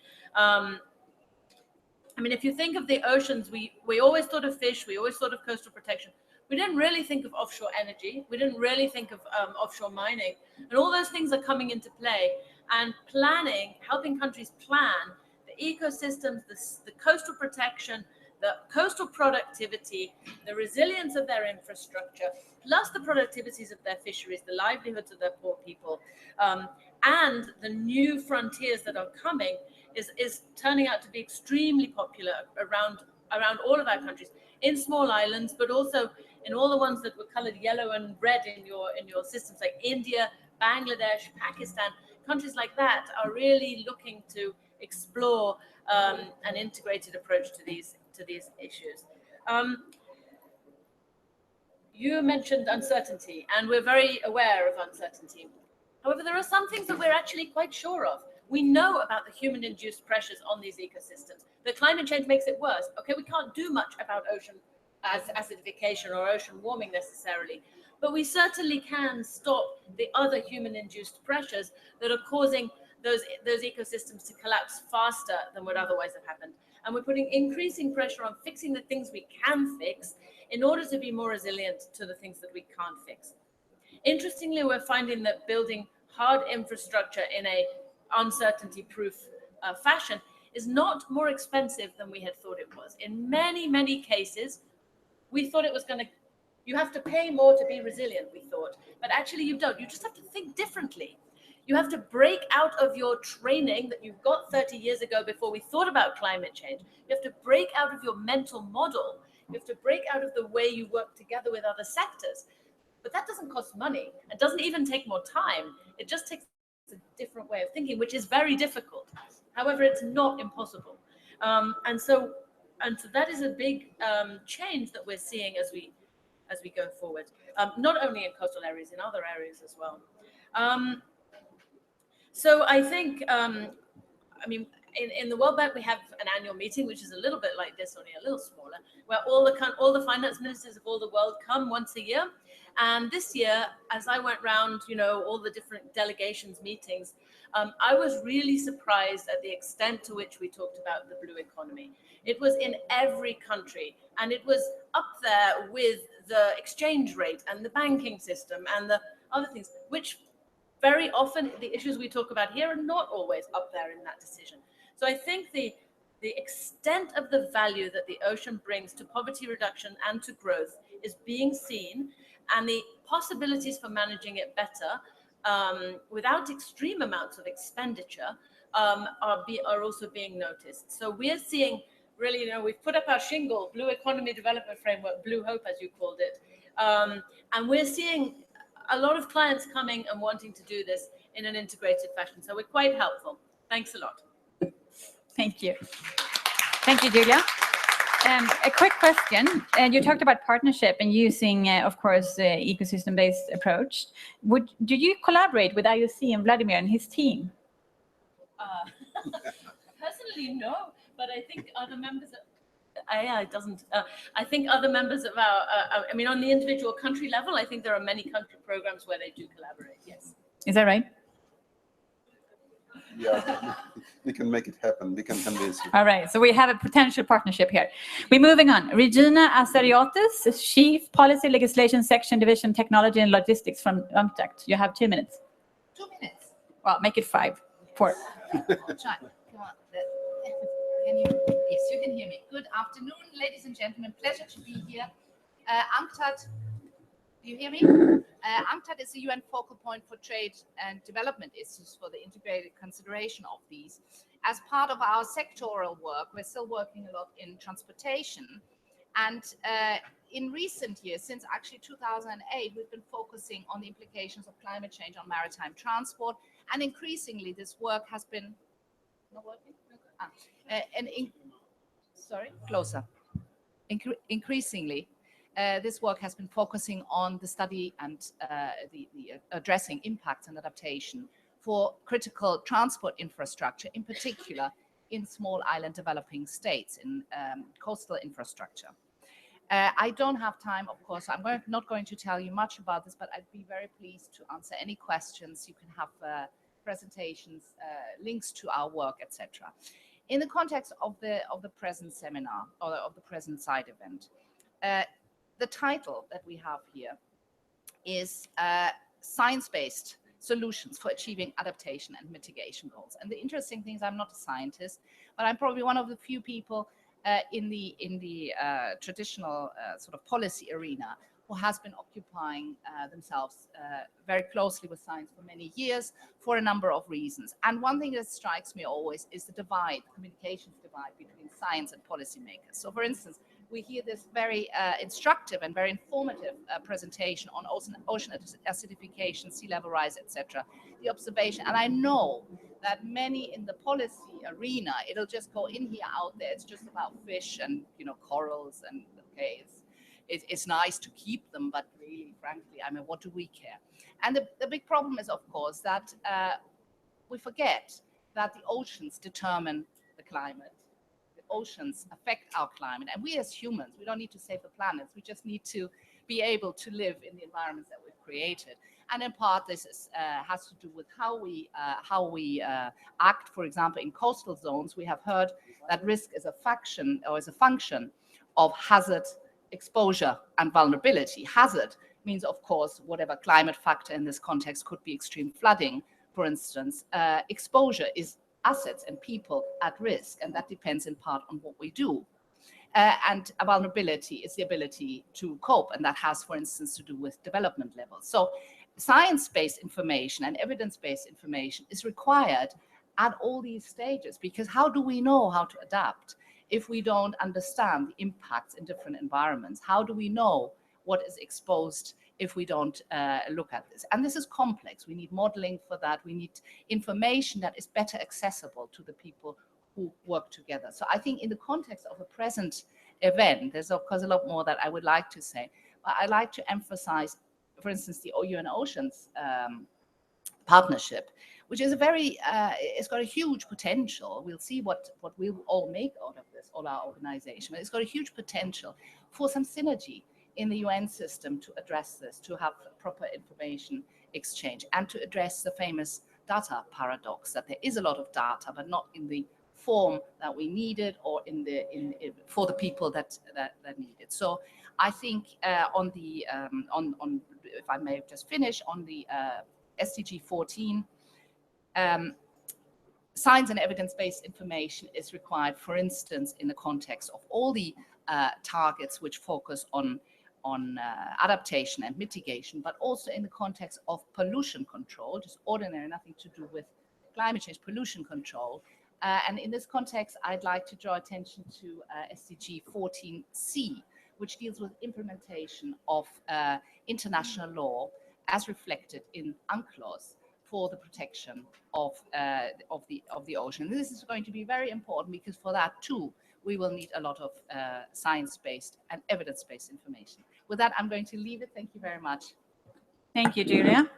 I mean, if you think of the oceans, we always thought of fish, we always thought of coastal protection. We didn't really think of offshore energy. We didn't really think of offshore mining. And all those things are coming into play. And planning, helping countries plan the ecosystems, the coastal protection, the coastal productivity, the resilience of their infrastructure, plus the productivities of their fisheries, the livelihoods of their poor people, and the new frontiers that are coming is turning out to be extremely popular around all of our countries, in small islands, but also in all the ones that were colored yellow and red in your systems, like India, Bangladesh, Pakistan. Countries like that are really looking to explore an integrated approach to these issues. You mentioned uncertainty, and we're very aware of uncertainty. However, there are some things that we're actually quite sure of. We know about the human-induced pressures on these ecosystems. The climate change makes it worse. Okay, we can't do much about ocean acidification or ocean warming necessarily, but we certainly can stop the other human-induced pressures that are causing those ecosystems to collapse faster than would otherwise have happened. And we're putting increasing pressure on fixing the things we can fix in order to be more resilient to the things that we can't fix. Interestingly, we're finding that building hard infrastructure in a uncertainty-proof fashion is not more expensive than we had thought it was. In many, many cases, we thought it was going to, you have to pay more to be resilient, we thought, but actually you don't. You just have to think differently. You have to break out of your training that you got 30 years ago before we thought about climate change. You have to break out of your mental model. You have to break out of the way you work together with other sectors. But that doesn't cost money. It doesn't even take more time. It just takes a different way of thinking, which is very difficult. However, it's not impossible. And so that is a big change that we're seeing as we go forward, not only in coastal areas, in other areas as well. So I think, I mean, in the World Bank, we have an annual meeting, which is a little bit like this, only a little smaller, where all the finance ministers of all the world come once a year. And this year, as I went round, you know, all the different delegations meetings, I was really surprised at the extent to which we talked about the blue economy. It was in every country, and it was up there with the exchange rate and the banking system and the other things, which very often the issues we talk about here are not always up there in that decision. So I think the extent of the value that the ocean brings to poverty reduction and to growth is being seen, and the possibilities for managing it better without extreme amounts of expenditure are also being noticed. So we're seeing really, you know, we've put up our shingle, Blue Economy Development Framework, Blue Hope, as you called it. And we're seeing a lot of clients coming and wanting to do this in an integrated fashion. So we're quite helpful. Thanks a lot. Thank you. Thank you, Julia. A quick question. You talked about partnership and using, of course, ecosystem-based approach. Do you collaborate with IOC and Vladimir and his team? Personally, no, but I think other members of alia doesn't. I think other members of our, I mean, on the individual country level, I think there are many country programs where they do collaborate, yes. Is that right? Yeah, we can make it happen. We can convince you. All right, so we have a potential partnership here. We're moving on. Regina Asariotis, Chief Policy Legislation Section Division Technology and Logistics from UNTACT. You have 2 minutes. 2 minutes. Well, make it 5, 4. Try. Come on. Yes, you can hear me. Good afternoon, ladies and gentlemen. Pleasure to be here. UNCTAD, do you hear me? UNCTAD is a UN focal point for trade and development issues for the integrated consideration of these. As part of our sectoral work, we're still working a lot in transportation. And in recent years, since actually 2008, we've been focusing on the implications of climate change on maritime transport. And increasingly, this work has been, not working? Increasingly, this work has been focusing on the study and the addressing impacts and adaptation for critical transport infrastructure, in particular in small island developing states, in coastal infrastructure. I don't have time, of course. I'm not going to tell you much about this, but I'd be very pleased to answer any questions. You can have presentations, links to our work, etc. In the context of the present seminar, or of the present side event, the title that we have here is Science-Based Solutions for Achieving Adaptation and Mitigation Goals. And the interesting thing is I'm not a scientist, but I'm probably one of the few people in the traditional sort of policy arena who has been occupying themselves very closely with science for many years for a number of reasons. And one thing that strikes me always is the divide, the communications divide between science and policymakers. So for instance, we hear this very instructive and very informative presentation on ocean acidification, sea level rise, etc. The observation, and I know that many in the policy arena, it'll just go in here, out there. It's just about fish and corals, and okay, it's nice to keep them, but really, frankly, I mean, what do we care? And the big problem is, of course, that we forget that the oceans determine the climate. The oceans affect our climate, and we as humans, we don't need to save the planets. We just need to be able to live in the environments that we've created. And in part, this has to do with how we act. For example, in coastal zones, we have heard that risk is a function of hazard, exposure, and vulnerability. Hazard means, of course, whatever climate factor in this context could be extreme flooding, for instance. Exposure is assets and people at risk, and that depends in part on what we do. And a vulnerability is the ability to cope, and that has, for instance, to do with development levels. So science-based information and evidence-based information is required at all these stages, because how do we know how to adapt if we don't understand the impacts in different environments? How do we know what is exposed if we don't look at this? And this is complex. We need modeling for that. We need information that is better accessible to the people who work together. So I think in the context of a present event, there's of course a lot more that I would like to say, but I like to emphasize, for instance, the UN Oceans partnership, which is it's got a huge potential. We'll see what we'll all make out of this, all our organization, but it's got a huge potential for some synergy in the UN system to address this, to have proper information exchange, and to address the famous data paradox, that there is a lot of data, but not in the form that we needed, or for the people that need it. So I think on if I may just finish on the SDG14, science and evidence-based information is required, for instance, in the context of all the targets which focus on adaptation and mitigation, but also in the context of pollution control, just ordinary, nothing to do with climate change, pollution control. And in this context, I'd like to draw attention to SDG14C, which deals with implementation of international law as reflected in UNCLOS for the protection of the ocean. This is going to be very important, because for that too, we will need a lot of science-based and evidence-based information. With that, I'm going to leave it. Thank you very much. Thank you, Julia.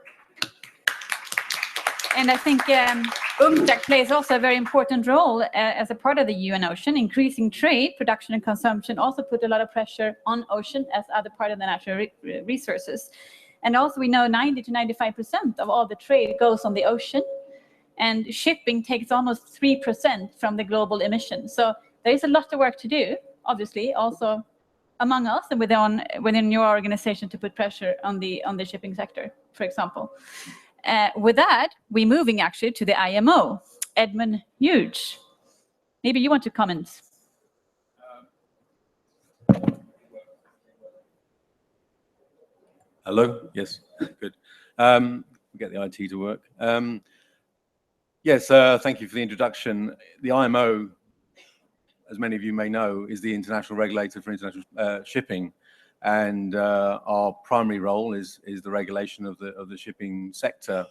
And I think UNCTAD plays also a very important role as a part of the UN Ocean. Increasing trade, production, and consumption also put a lot of pressure on ocean as other part of the natural resources. And also we know 90 to 95% of all the trade goes on the ocean, and shipping takes almost 3% from the global emissions. So there is a lot of work to do, obviously, also among us and within your organization, to put pressure on the shipping sector, for example. With that, we're moving actually to the IMO. Edmund Hughes, maybe you want to comment. Hello. Yes. Good. Get the IT to work. Yes. Thank you for the introduction. The IMO, as many of you may know, is the international regulator for international shipping, and our primary role is the regulation of the shipping sector.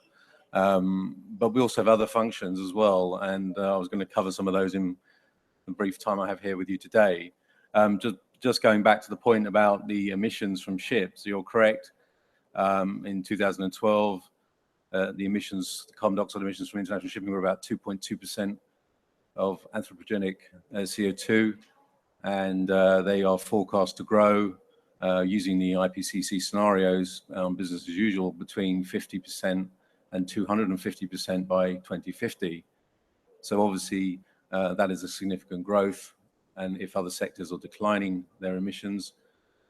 But we also have other functions as well, and I was going to cover some of those in the brief time I have here with you today. Just going back to the point about the emissions from ships, you're correct. In 2012, the carbon dioxide emissions from international shipping were about 2.2% of anthropogenic CO2, and they are forecast to grow using the IPCC scenarios, business as usual, between 50% and 250% by 2050. So obviously that is a significant growth. And if other sectors are declining their emissions,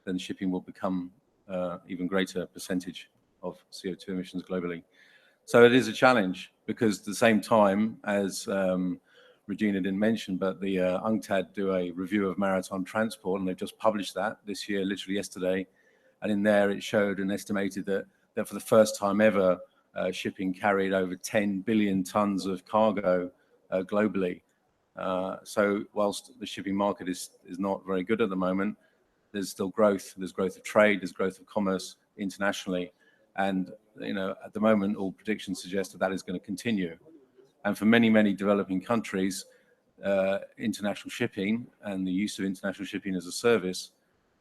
then shipping will become even greater percentage of CO2 emissions globally. So it is a challenge, because at the same time, as Regina didn't mention, but the UNCTAD do a review of maritime transport, and they've just published that this year, literally yesterday. And in there, it showed and estimated that for the first time ever, shipping carried over 10 billion tons of cargo globally. So whilst the shipping market is not very good at the moment, there's still growth. There's growth of trade, there's growth of commerce internationally. And, you know, at the moment, all predictions suggest that that is going to continue. And for many, many developing countries, international shipping and the use of international shipping as a service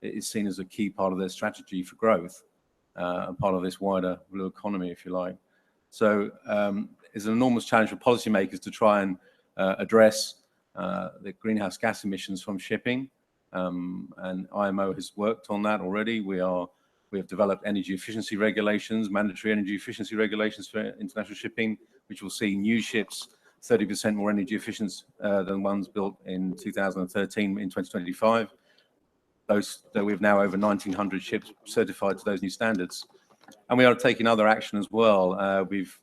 is seen as a key part of their strategy for growth, and part of this wider blue economy, if you like. So it's an enormous challenge for policymakers to try and address the greenhouse gas emissions from shipping. And IMO has worked on that already. We have developed energy efficiency regulations, mandatory energy efficiency regulations for international shipping, which will see new ships 30% more energy efficient than ones built in 2013 in 2025. We have now over 1,900 ships certified to those new standards. And we are taking other action as well. We've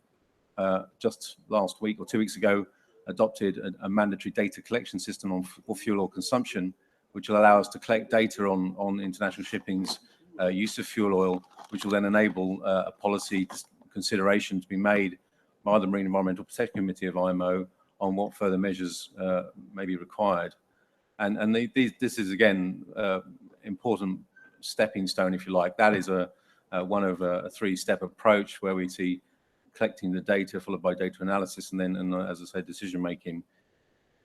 just last week or 2 weeks ago adopted a mandatory data collection system for fuel oil consumption, which will allow us to collect data on international shipping's use of fuel oil, which will then enable a policy consideration to be made by the Marine Environmental Protection Committee of IMO on what further measures may be required. And this is, again, important stepping stone, if you like. That is one of a three-step approach where we see collecting the data followed by data analysis and then, as I said, decision making.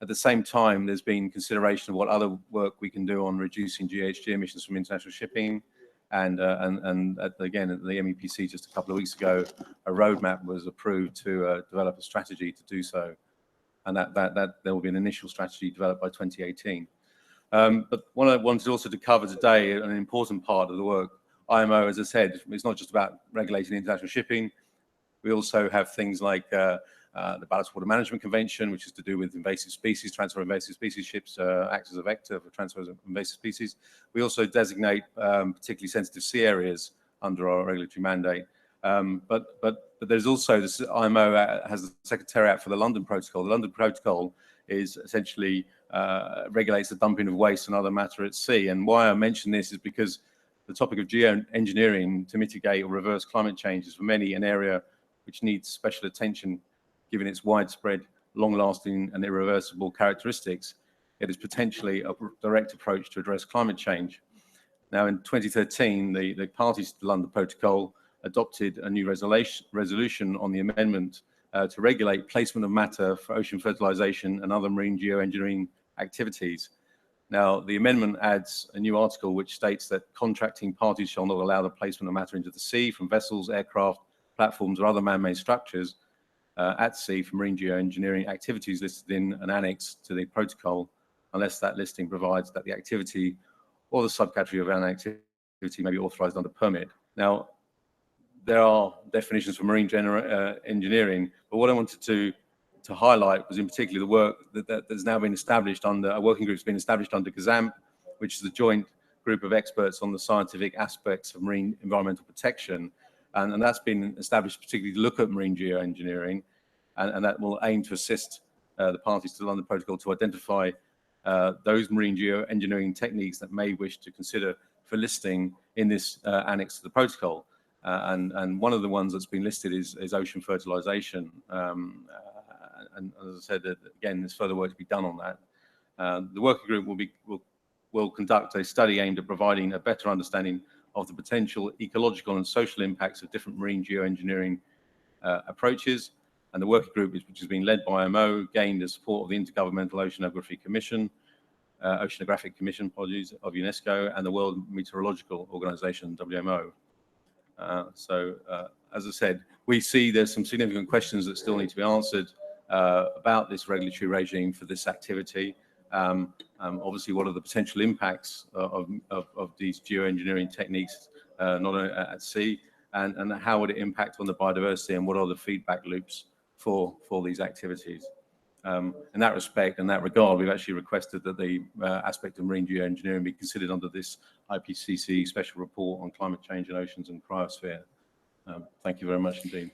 At the same time, there's been consideration of what other work we can do on reducing GHG emissions from international shipping. And again, at the MEPC just a couple of weeks ago, a roadmap was approved to develop a strategy to do so. And that there will be an initial strategy developed by 2018. But what I wanted also to cover today, an important part of the work, IMO, as I said, it's not just about regulating international shipping. We also have things like the Ballast Water Management Convention, which is to do with invasive species, transfer of invasive species. Ships act as a vector for transfer of invasive species. We also designate particularly sensitive sea areas under our regulatory mandate. But there's also this IMO has the Secretariat for the London Protocol. The London Protocol is essentially regulates the dumping of waste and other matter at sea. And why I mention this is because the topic of geoengineering to mitigate or reverse climate change is for many an area which needs special attention, given its widespread, long-lasting and irreversible characteristics. It is potentially a direct approach to address climate change. Now, in 2013, the parties to the London Protocol adopted a new resolution on the amendment to regulate placement of matter for ocean fertilization and other marine geoengineering activities. Now, the amendment adds a new article which states that contracting parties shall not allow the placement of matter into the sea from vessels, aircraft, platforms, or other man-made structures at sea for marine geoengineering activities listed in an annex to the protocol, unless that listing provides that the activity or the subcategory of an activity may be authorized under permit. Now, there are definitions for marine engineering, but what I wanted to highlight was in particular the work that's now been established under, a working group has been established under GAZAMP, which is the joint group of experts on the scientific aspects of marine environmental protection. And that's been established particularly to look at marine geoengineering, and that will aim to assist the parties to the London Protocol to identify those marine geoengineering techniques that may wish to consider for listing in this annex to the protocol. And one of the ones that's been listed is ocean fertilization. And as I said, again, there's further work to be done on that. The working group will conduct a study aimed at providing a better understanding of the potential ecological and social impacts of different marine geoengineering approaches. And the working group, which has been led by IMO, gained the support of the Intergovernmental Oceanographic Commission, of UNESCO, and the World Meteorological Organization, WMO. As I said, we see there's some significant questions that still need to be answered about this regulatory regime for this activity. Obviously, what are the potential impacts of these geoengineering techniques, not only at sea, and how would it impact on the biodiversity, and what are the feedback loops for these activities? In that respect, in that regard, we've actually requested that the aspect of marine geoengineering be considered under this IPCC special report on climate change in oceans and cryosphere. Thank you very much indeed.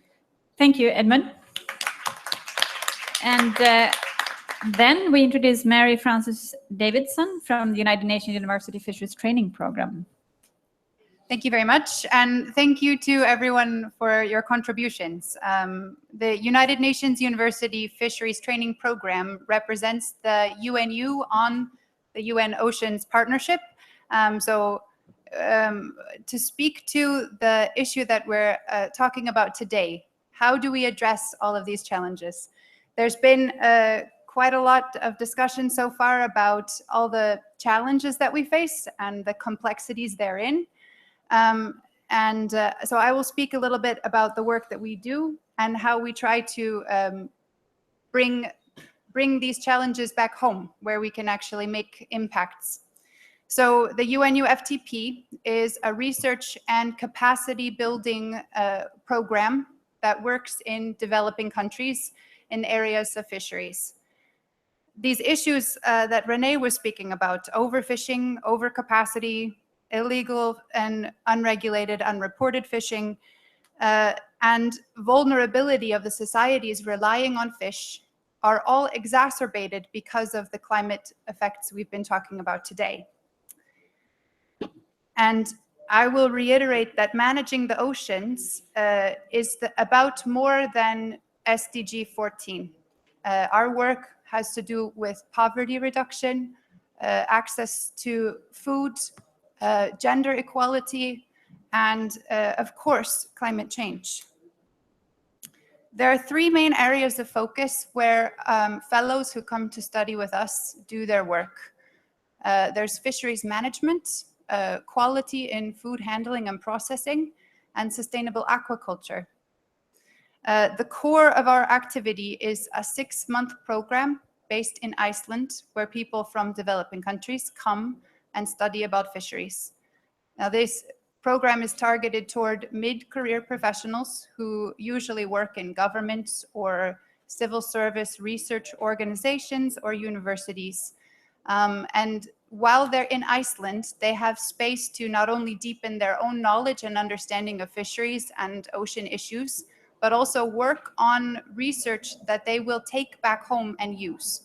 Thank you, Edmund. And then we introduce Mary Frances Davidson from the United Nations University Fisheries Training Program. Thank you very much, and thank you to everyone for your contributions. The United Nations University Fisheries Training Program represents the UNU on the UN Oceans Partnership. To speak to the issue that we're talking about today, how do we address all of these challenges? There's been quite a lot of discussion so far about all the challenges that we face and the complexities therein. So I will speak a little bit about the work that we do and how we try to bring these challenges back home where we can actually make impacts. So the UNU FTP is a research and capacity building program that works in developing countries in areas of fisheries. These issues that Renee was speaking about, overfishing, overcapacity, illegal and unregulated, unreported fishing, and vulnerability of the societies relying on fish are all exacerbated because of the climate effects we've been talking about today. And I will reiterate that managing the oceans is about more than SDG14. Our work has to do with poverty reduction, access to food, gender equality, and of course, climate change. There are three main areas of focus where fellows who come to study with us do their work. There's fisheries management, quality in food handling and processing, and sustainable aquaculture. The core of our activity is a 6-month program based in Iceland, where people from developing countries come and study about fisheries. Now, this program is targeted toward mid-career professionals who usually work in government or civil service research organizations or universities. And while they're in Iceland, they have space to not only deepen their own knowledge and understanding of fisheries and ocean issues, but also work on research that they will take back home and use.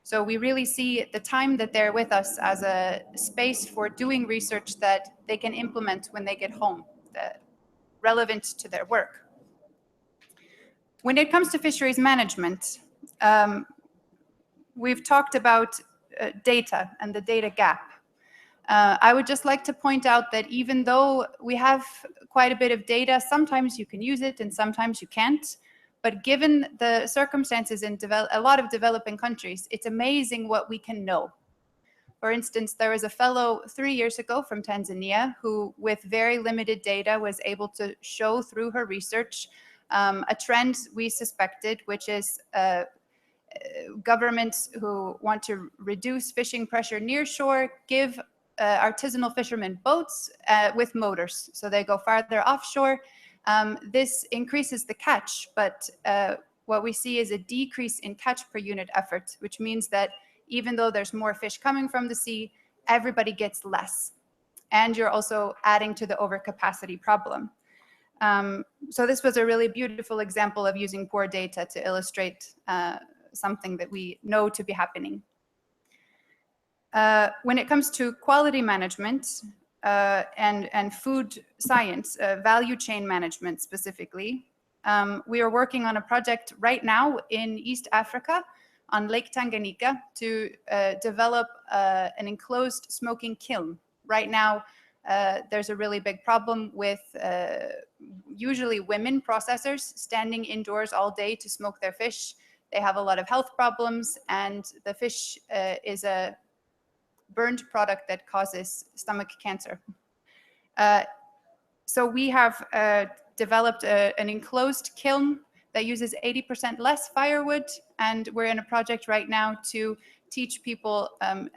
So we really see the time that they're with us as a space for doing research that they can implement when they get home, relevant to their work. When it comes to fisheries management, we've talked about data and the data gap. I would just like to point out that even though we have quite a bit of data, sometimes you can use it and sometimes you can't. But given the circumstances in a lot of developing countries, it's amazing what we can know. For instance, there was a fellow 3 years ago from Tanzania who, with very limited data, was able to show through her research a trend we suspected, which is governments who want to reduce fishing pressure near shore give artisanal fishermen boats with motors. So they go farther offshore. This increases the catch, but what we see is a decrease in catch per unit effort, which means that even though there's more fish coming from the sea, everybody gets less. And you're also adding to the overcapacity problem. So this was a really beautiful example of using poor data to illustrate something that we know to be happening. When it comes to quality management and food science, value chain management specifically, we are working on a project right now in East Africa on Lake Tanganyika to develop an enclosed smoking kiln. Right now, there's a really big problem with usually women processors standing indoors all day to smoke their fish. They have a lot of health problems, and the fish is a burned product that causes stomach cancer. So we have developed an enclosed kiln that uses 80% less firewood, and we're in a project right now to teach people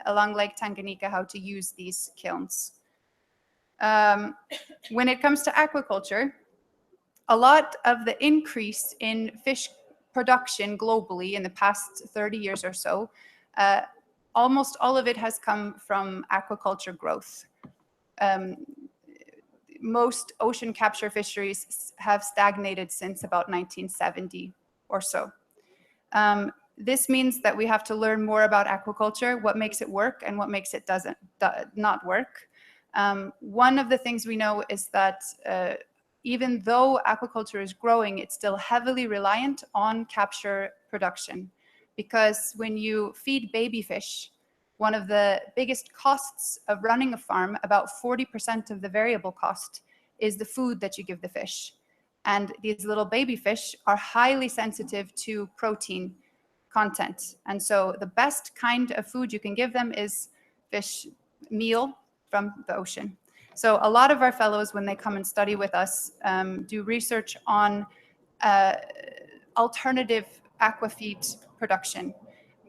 along Lake Tanganyika how to use these kilns. When it comes to aquaculture, a lot of the increase in fish production globally in the past 30 years or so, almost all of it has come from aquaculture growth. Most ocean capture fisheries have stagnated since about 1970 or so. This means that we have to learn more about aquaculture, what makes it work and what makes it not work. One of the things we know is that even though aquaculture is growing, it's still heavily reliant on capture production. Because when you feed baby fish, one of the biggest costs of running a farm, about 40% of the variable cost, is the food that you give the fish. And these little baby fish are highly sensitive to protein content. And so the best kind of food you can give them is fish meal from the ocean. So a lot of our fellows, when they come and study with us, do research on alternative aquafeed production,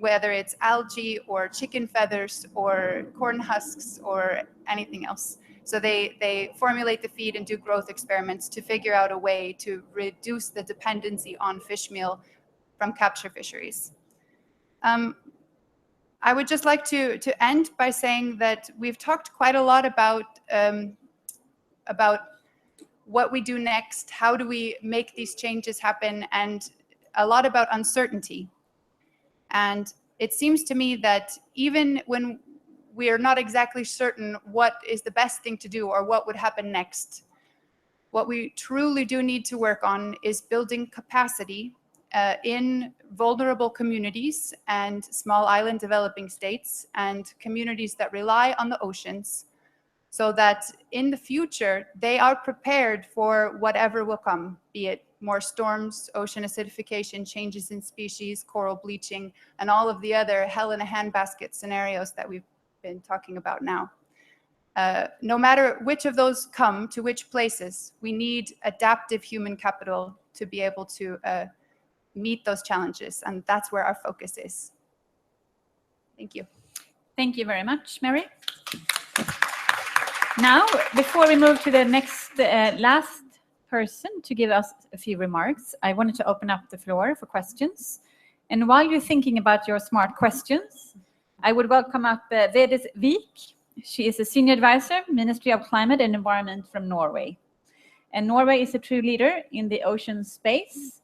whether it's algae or chicken feathers or corn husks or anything else. So they formulate the feed and do growth experiments to figure out a way to reduce the dependency on fish meal from capture fisheries. I would just like to end by saying that we've talked quite a lot about what we do next, how do we make these changes happen, and a lot about uncertainty. And it seems to me that even when we are not exactly certain what is the best thing to do or what would happen next, what we truly do need to work on is building capacity in vulnerable communities and small island developing states and communities that rely on the oceans, so that in the future they are prepared for whatever will come, be it more storms, ocean acidification, changes in species, coral bleaching, and all of the other hell in a handbasket scenarios that we've been talking about now. No matter which of those come to which places, we need adaptive human capital to be able to meet those challenges, and that's where our focus is. Thank you. Thank you very much, Mary. Now, before we move to the next last person to give us a few remarks, I wanted to open up the floor for questions. And while you're thinking about your smart questions, I would welcome up Vedis Vik. She is a senior advisor, Ministry of Climate and Environment from Norway. And Norway is a true leader in the ocean space.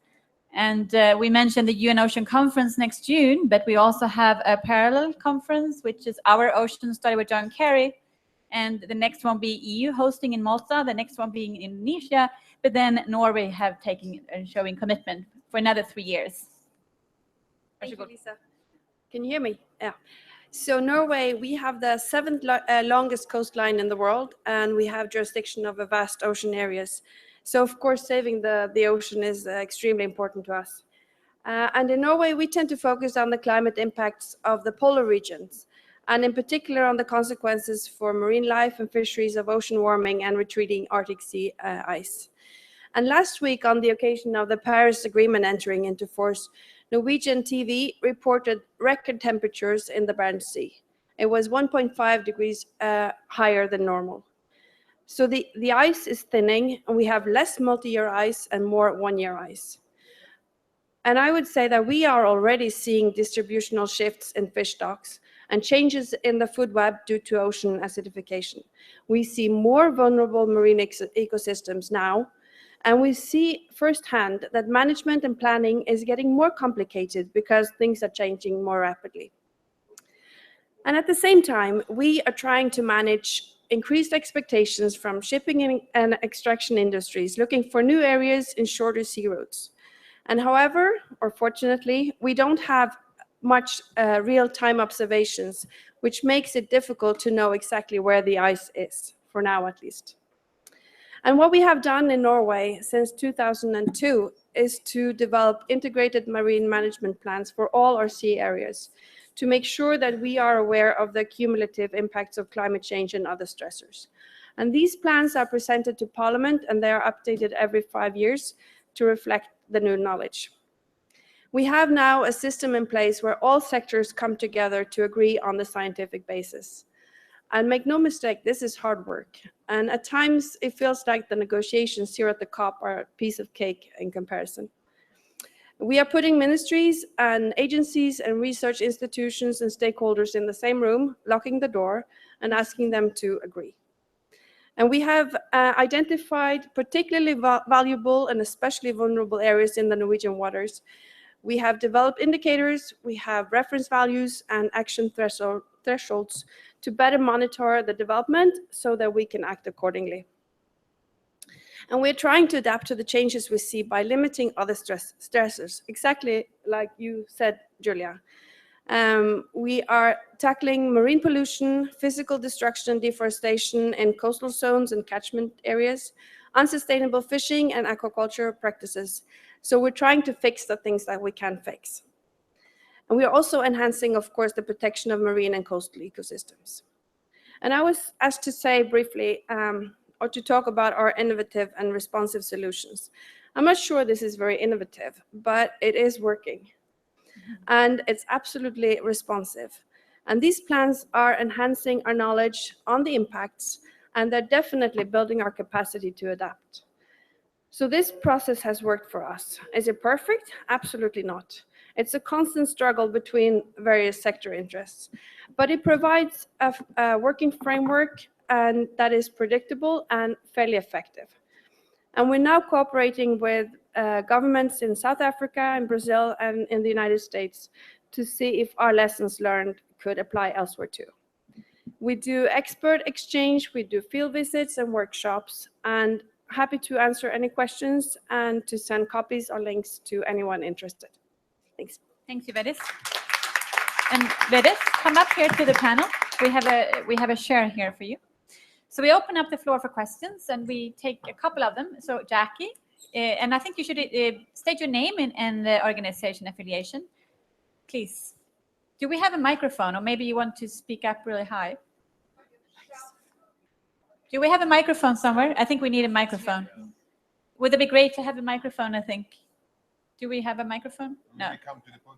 And we mentioned the UN Ocean Conference next June, but we also have a parallel conference, which is our ocean study with John Kerry. And the next one be EU hosting in Malta, the next one being in Indonesia, but then Norway have taken and showing commitment for another 3 years. Thank you, Lisa. Can you hear me? Yeah. So Norway, we have the 7th longest coastline in the world, and we have jurisdiction over vast ocean areas. So of course, saving the ocean is extremely important to us. And in Norway, we tend to focus on the climate impacts of the polar regions, and in particular on the consequences for marine life and fisheries of ocean warming and retreating Arctic Sea ice. And last week, on the occasion of the Paris Agreement entering into force, Norwegian TV reported record temperatures in the Barents Sea. It was 1.5 degrees higher than normal. So the ice is thinning, and we have less multi-year ice and more one-year ice. And I would say that we are already seeing distributional shifts in fish stocks and changes in the food web due to ocean acidification. We see more vulnerable marine ecosystems now, and we see firsthand that management and planning is getting more complicated because things are changing more rapidly. And at the same time, we are trying to manage increased expectations from shipping and extraction industries, looking for new areas in shorter sea routes. And however, or fortunately, we don't have much real-time observations, which makes it difficult to know exactly where the ice is, for now at least. And what we have done in Norway since 2002 is to develop integrated marine management plans for all our sea areas to make sure that we are aware of the cumulative impacts of climate change and other stressors. And these plans are presented to Parliament, and they are updated every 5 years to reflect the new knowledge. We have now a system in place where all sectors come together to agree on the scientific basis. And make no mistake, this is hard work. And at times, it feels like the negotiations here at the COP are a piece of cake in comparison. We are putting ministries and agencies and research institutions and stakeholders in the same room, locking the door and asking them to agree. And we have identified particularly valuable and especially vulnerable areas in the Norwegian waters. We have developed indicators, we have reference values and action thresholds to better monitor the development so that we can act accordingly. And we're trying to adapt to the changes we see by limiting other stressors, exactly like you said, Julia. We are tackling marine pollution, physical destruction and deforestation in coastal zones and catchment areas, unsustainable fishing and aquaculture practices. So we're trying to fix the things that we can fix. And we are also enhancing, of course, the protection of marine and coastal ecosystems. And I was asked to say briefly, or to talk about our innovative and responsive solutions. I'm not sure this is very innovative, but it is working. And it's absolutely responsive. And these plans are enhancing our knowledge on the impacts, and they're definitely building our capacity to adapt. So this process has worked for us. Is it perfect? Absolutely not. It's a constant struggle between various sector interests, but it provides a working framework and that is predictable and fairly effective. And we're now cooperating with governments in South Africa and Brazil and in the United States to see if our lessons learned could apply elsewhere too. We do expert exchange, we do field visits and workshops, and happy to answer any questions and to send copies or links to anyone interested. Thanks. Thank you, Vedis. And Vedis, come up here to the panel. We have a share here for you. So we open up the floor for questions, and we take a couple of them. So Jackie, and I think you should state your name and the organization affiliation, please. Do we have a microphone, or maybe you want to speak up really high? Do we have a microphone somewhere? I think we need a microphone. Would it be great to have a microphone, I think? Do we have a microphone? No.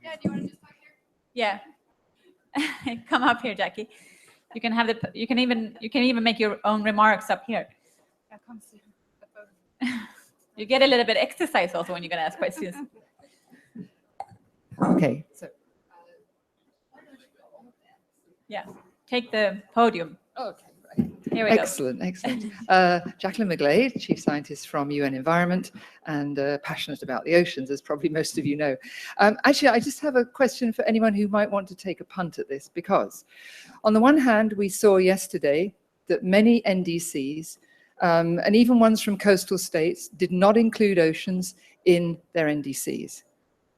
Yeah, do you want to just come here? Yeah. Come up here, Jackie. You can have you can even make your own remarks up here. Yeah, come see the photo. You get a little bit exercise also when you're going to ask questions. Okay, so Yeah, take the podium. okay, right. Here we go. Excellent. Jacqueline McGlade, Chief Scientist from UN Environment and passionate about the oceans, as probably most of you know. Actually, I just have a question for anyone who might want to take a punt at this, because on the one hand, we saw yesterday that many NDCs, and even ones from coastal states, did not include oceans in their NDCs.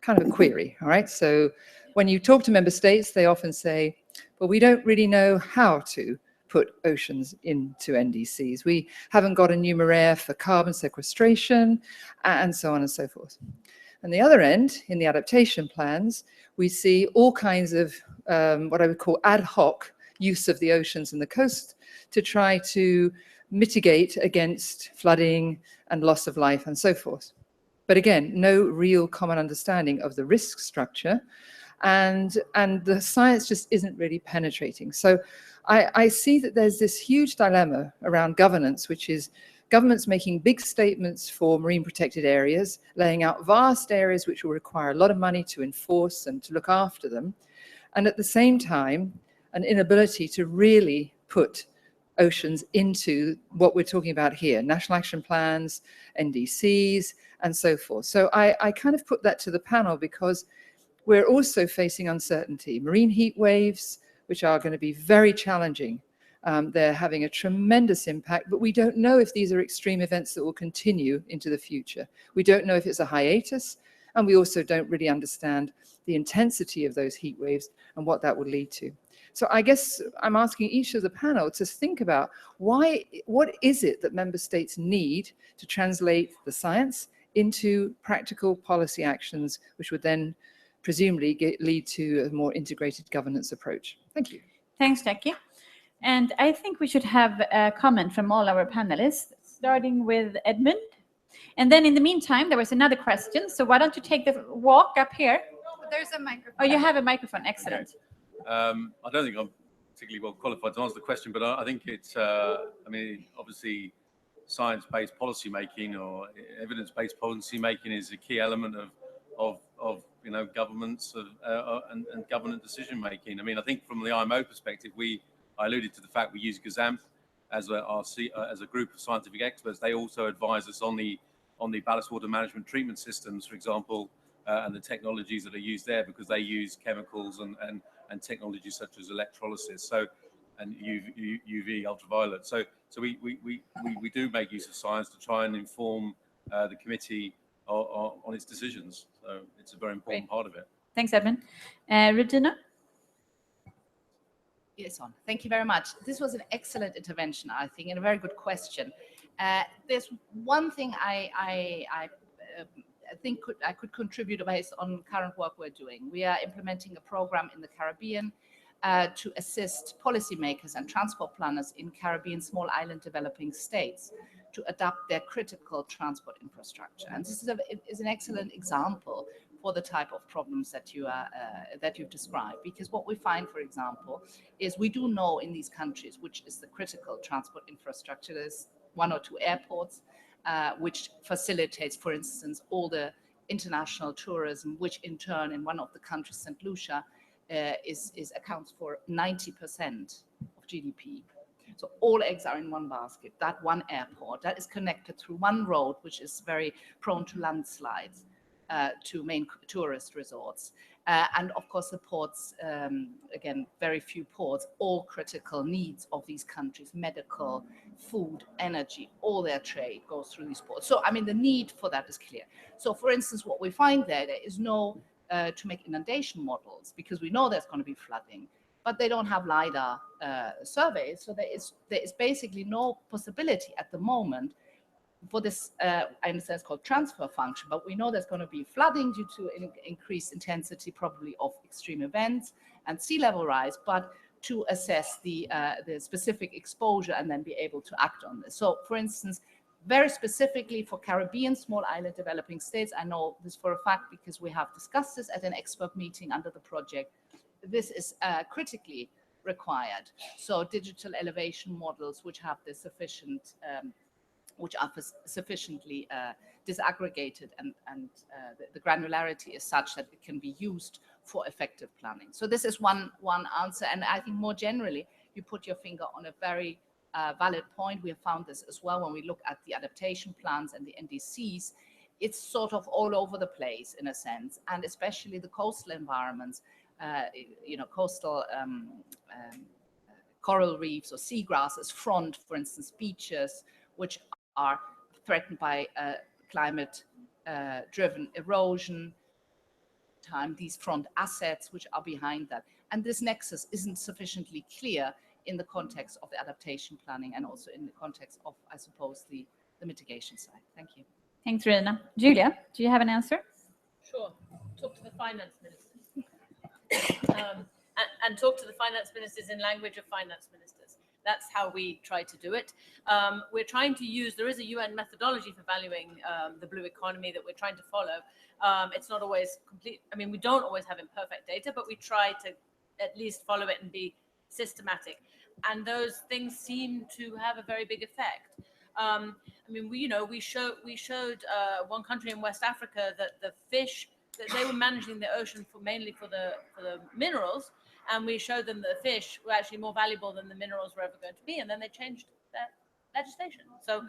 Kind of a query, all right? So when you talk to member states, they often say, well, we don't really know how to put oceans into NDCs. We haven't got a numeraire for carbon sequestration, and so on and so forth. On the other end, in the adaptation plans, we see all kinds of what I would call ad hoc use of the oceans and the coast to try to mitigate against flooding and loss of life and so forth. But again, no real common understanding of the risk structure, and the science just isn't really penetrating. So I see that there's this huge dilemma around governance, which is governments making big statements for marine protected areas, laying out vast areas which will require a lot of money to enforce and to look after them, and at the same time, an inability to really put oceans into what we're talking about here, national action plans, NDCs, and so forth. So I kind of put that to the panel because we're also facing uncertainty. Marine heat waves, which are going to be very challenging. They're having a tremendous impact, but we don't know if these are extreme events that will continue into the future. We don't know if it's a hiatus, and we also don't really understand the intensity of those heat waves and what that would lead to. So I guess I'm asking each of the panel to think about what is it that member states need to translate the science into practical policy actions, which would then presumably lead to a more integrated governance approach. Thank you. Thanks, Jackie. And I think we should have a comment from all our panelists, starting with Edmund. And then in the meantime, there was another question. So why don't you take the walk up here? There's a microphone. Oh, you have a microphone. Excellent. I don't think I'm particularly well qualified to answer the question, but I think it's, I mean, obviously science-based policy making or evidence-based policy making is a key element of governments and government decision making. I mean, I think from the IMO perspective, I alluded to the fact we use GAZAMP as a group of scientific experts. They also advise us on the ballast water management treatment systems, for example, and the technologies that are used there, because they use chemicals and technologies such as electrolysis, and UV ultraviolet. So we do make use of science to try and inform the committee on its decisions. So it's a very important part of it. Thanks, Edmund. Regina? Yes, on. Thank you very much. This was an excellent intervention, I think, and a very good question. There's one thing I think I could contribute based on current work we're doing. We are implementing a program in the Caribbean to assist policymakers and transport planners in Caribbean small island developing states to adapt their critical transport infrastructure. And this is an excellent example for the type of problems that you've described. Because what we find, for example, is we do know in these countries which is the critical transport infrastructure. There's 1 or 2 airports, which facilitates, for instance, all the international tourism, which in turn in one of the countries, St. Lucia, accounts for 90% of GDP. So all eggs are in one basket. That one airport that is connected through one road, which is very prone to landslides, to main tourist resorts. And of course the ports, again, very few ports, all critical needs of these countries, medical, food, energy, all their trade goes through these ports. So, I mean, the need for that is clear. So for instance, what we find there is no, to make inundation models, because we know there's going to be flooding, but they don't have LiDAR surveys. So there is basically no possibility at the moment for this, I understand it's called transfer function, but we know there's going to be flooding due to increased intensity, probably of extreme events and sea level rise, but to assess the specific exposure and then be able to act on this. So for instance, very specifically for Caribbean small island developing states, I know this for a fact because we have discussed this at an expert meeting under the project. This is critically required. So digital elevation models which have the sufficient which are sufficiently disaggregated and the granularity is such that it can be used for effective planning. So this is one answer. And I think more generally, you put your finger on a very valid point. We have found this as well when we look at the adaptation plans and the NDCs. It's sort of all over the place in a sense, and especially the coastal environments, coastal coral reefs or seagrasses front, for instance, beaches, which are threatened by climate-driven erosion, these front assets which are behind that. And this nexus isn't sufficiently clear in the context of the adaptation planning and also in the context of, I suppose, the mitigation side. Thank you. Thanks, Rina. Julia, do you have an answer? Sure. Talk to the finance ministers. And talk to the finance ministers in language of finance ministers. That's how we try to do it. We're trying to use, there is a UN methodology for valuing the blue economy that we're trying to follow. It's not always complete. I mean, we don't always have imperfect data, but we try to at least follow it and be systematic. And those things seem to have a very big effect. I mean, we showed one country in West Africa that the fish, that they were managing the ocean mainly for the minerals. And we showed them that the fish were actually more valuable than the minerals were ever going to be. And then they changed their legislation. So,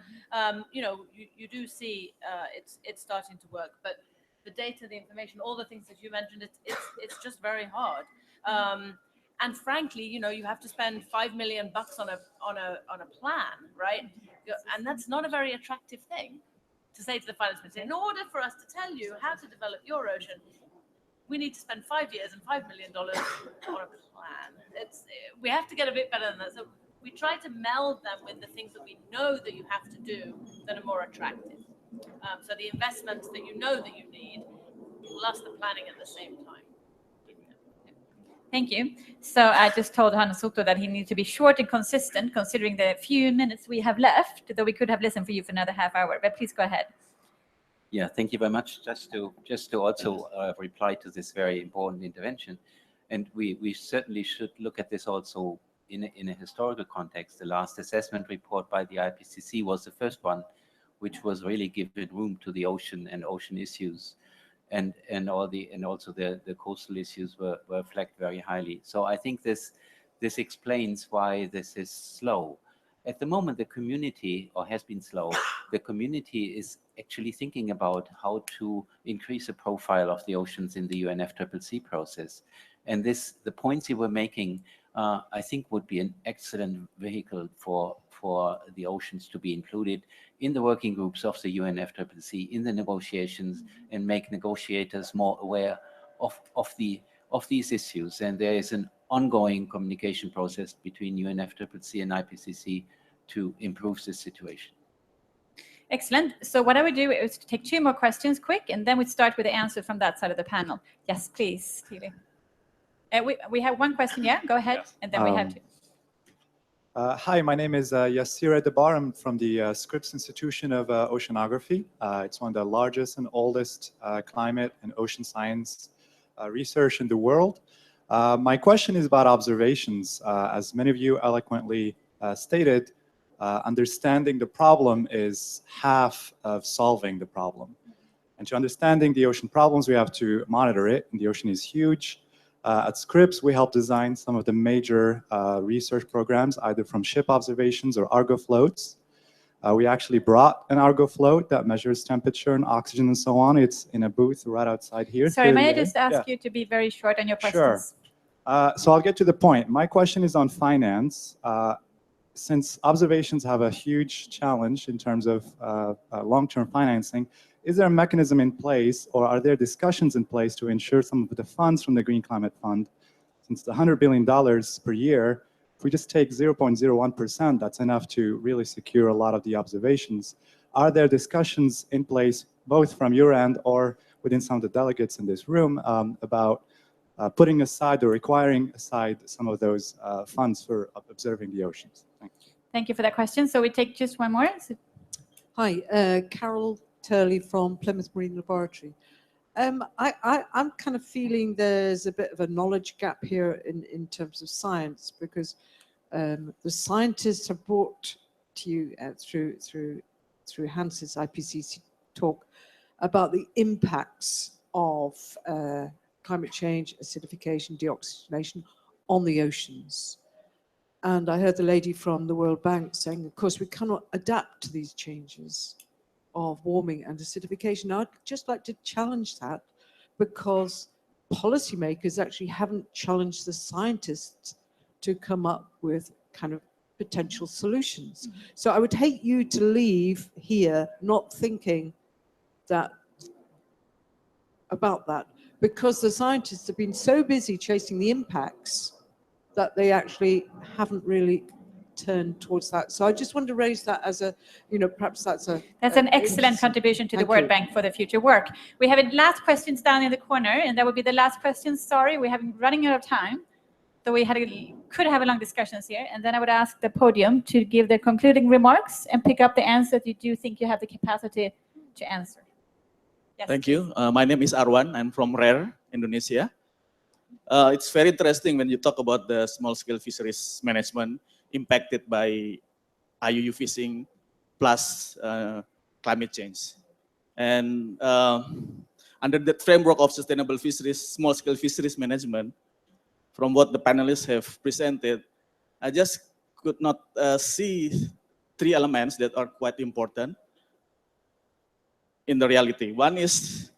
you do see it's starting to work. But the data, the information, all the things that you mentioned, it's just very hard. And frankly, you have to spend $5 million on a plan, right? And that's not a very attractive thing to say to the finance minister. In order for us to tell you how to develop your ocean, we need to spend 5 years and $5 million on a plan. We have to get a bit better than that. So we try to meld them with the things that we know that you have to do that are more attractive. So the investments that you know that you need, plus the planning at the same time. Thank you. So I just told Hannes Soto that he needs to be short and consistent, considering the few minutes we have left, though we could have listened for you for another half hour. But please go ahead. Yeah, thank you very much. Just to also reply to this very important intervention, and we certainly should look at this also in a historical context. The last assessment report by the IPCC was the first one, which was really giving room to the ocean and ocean issues. and also the coastal issues were flagged very highly. So I think this explains why this is slow. At the moment, the community, or has been slow, the community is actually thinking about how to increase the profile of the oceans in the UNFCCC process. And the points you were making, I think would be an excellent vehicle for the oceans to be included in the working groups of the UNFCCC, in the negotiations, and make negotiators more aware of these issues. And there is an ongoing communication process between UNFCCC and IPCC to improve this situation. Excellent. So what I would do is to take 2 more questions quick, and then we start with the answer from that side of the panel. Yes, please, Tilly. We have 1 question, yeah, go ahead, and then we have 2. Hi, my name is Yassir Edebar. I'm from the Scripps Institution of Oceanography. It's one of the largest and oldest climate and ocean science research in the world. My question is about observations. As many of you eloquently stated, understanding the problem is half of solving the problem. And to understanding the ocean problems, we have to monitor it, and the ocean is huge. At Scripps, we help design some of the major research programs, either from ship observations or Argo floats. We actually brought an Argo float that measures temperature and oxygen and so on. It's in a booth right outside here. Sorry, may I just ask you to be very short on your questions? Sure. So I'll get to the point. My question is on finance. Since observations have a huge challenge in terms of long-term financing, is there a mechanism in place, or are there discussions in place to ensure some of the funds from the Green Climate Fund, since the $100 billion per year, if we just take 0.01%, that's enough to really secure a lot of the observations. Are there discussions in place, both from your end or within some of the delegates in this room, about putting aside or requiring aside some of those funds for observing the oceans? Thank you. Thank you for that question. So we take just 1 more. Hi, Carol Turley from Plymouth Marine Laboratory. I'm kind of feeling there's a bit of a knowledge gap here in terms of science, because the scientists have brought to you through Hans's IPCC talk about the impacts of climate change, acidification, deoxygenation on the oceans. And I heard the lady from the World Bank saying, of course, we cannot adapt to these changes of warming and acidification. Now, I'd just like to challenge that, because policymakers actually haven't challenged the scientists to come up with kind of potential solutions. So I would hate you to leave here not thinking about that, because the scientists have been so busy chasing the impacts that they actually haven't really turned towards that. So I just want to raise that as a, perhaps that's an excellent contribution to the World Bank for the future work. We have last questions down in the corner, and that would be the last question. Sorry, we have been running out of time. So we could have a long discussions here, and then I would ask the podium to give their concluding remarks and pick up the answer that you do think you have the capacity to answer. Yes. Thank you. My name is Arwan. I'm from RARE, Indonesia. It's very interesting when you talk about the small-scale fisheries management impacted by IUU fishing plus climate change. And under the framework of sustainable fisheries, small-scale fisheries management, from what the panelists have presented, I just could not see 3 elements that are quite important in the reality. One is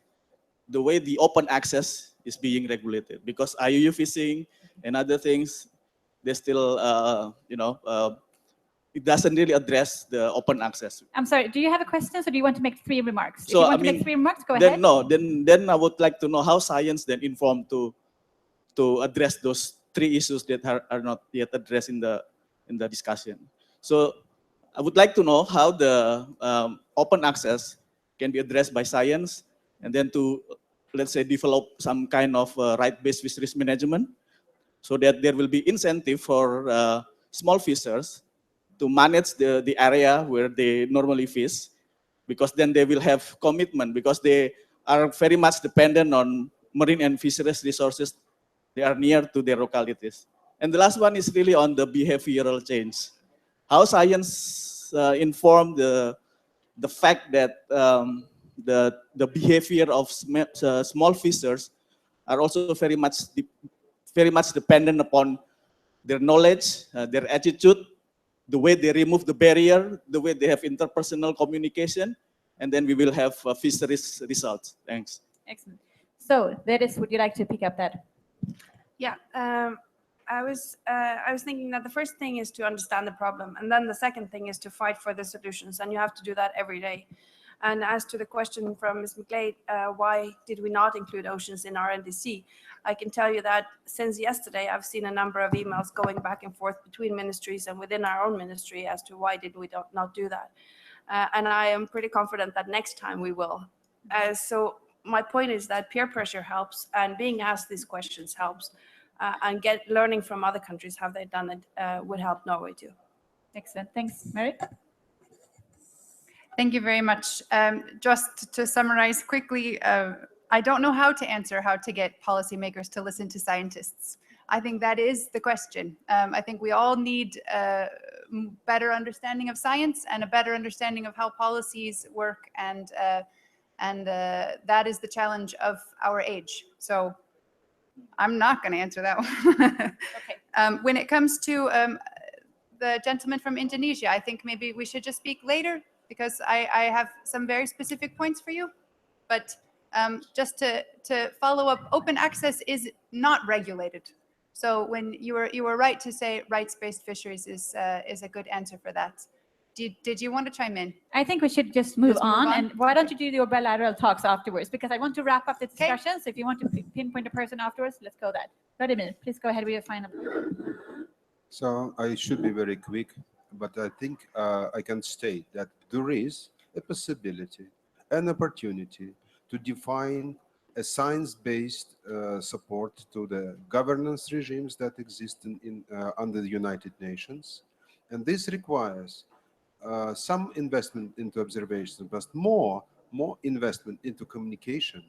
the way the open access is being regulated, because IUU fishing and other things, they still, it doesn't really address the open access. I'm sorry, do you have a question, or do you want to make 3 remarks? So, if you want to make 3 remarks, go then, ahead. No, then I would like to know how science then informed to address those 3 issues that are not yet addressed in the discussion. So I would like to know how the open access can be addressed by science, and then to, let's say, develop some kind of right-based fisheries management, so that there will be incentive for small fishers to manage the area where they normally fish, because then they will have commitment, because they are very much dependent on marine and fisheries resources. They are near to their localities. And the last one is really on the behavioral change. How science inform the fact that the behavior of small fishers are also very much dependent upon their knowledge, their attitude, the way they remove the barrier, the way they have interpersonal communication, and then we will have fisheries results. Thanks. Excellent. So, Dennis, would you like to pick up that? Yeah, I was thinking that the first thing is to understand the problem, and then the second thing is to fight for the solutions, and you have to do that every day. And as to the question from Ms. McGlade, why did we not include oceans in our NDC? I can tell you that since yesterday, I've seen a number of emails going back and forth between ministries and within our own ministry as to why did we not do that. And I am pretty confident that next time we will. So my point is that peer pressure helps, and being asked these questions helps, and learning from other countries how they've done it would help Norway too. Excellent. Thanks, Mary. Thank you very much. Just to summarize quickly, I don't know how to answer how to get policymakers to listen to scientists. I think that is the question. I think we all need a better understanding of science and a better understanding of how policies work, and that is the challenge of our age. So I'm not going to answer that one. Okay. When it comes to the gentleman from Indonesia, I think maybe we should just speak later, because I have some very specific points for you. But just to follow up, open access is not regulated. So when you were right to say rights-based fisheries is a good answer for that. Did you want to chime in? I think we should just move on. And why don't you do your bilateral talks afterwards? Because I want to wrap up the discussion. Okay. So if you want to pinpoint a person afterwards, let's go that. Vladimir, please go ahead with your final. So I should be very quick, but I think I can state that there is a possibility, an opportunity to define a science-based support to the governance regimes that exist under the United Nations. And this requires some investment into observation, but more investment into communication,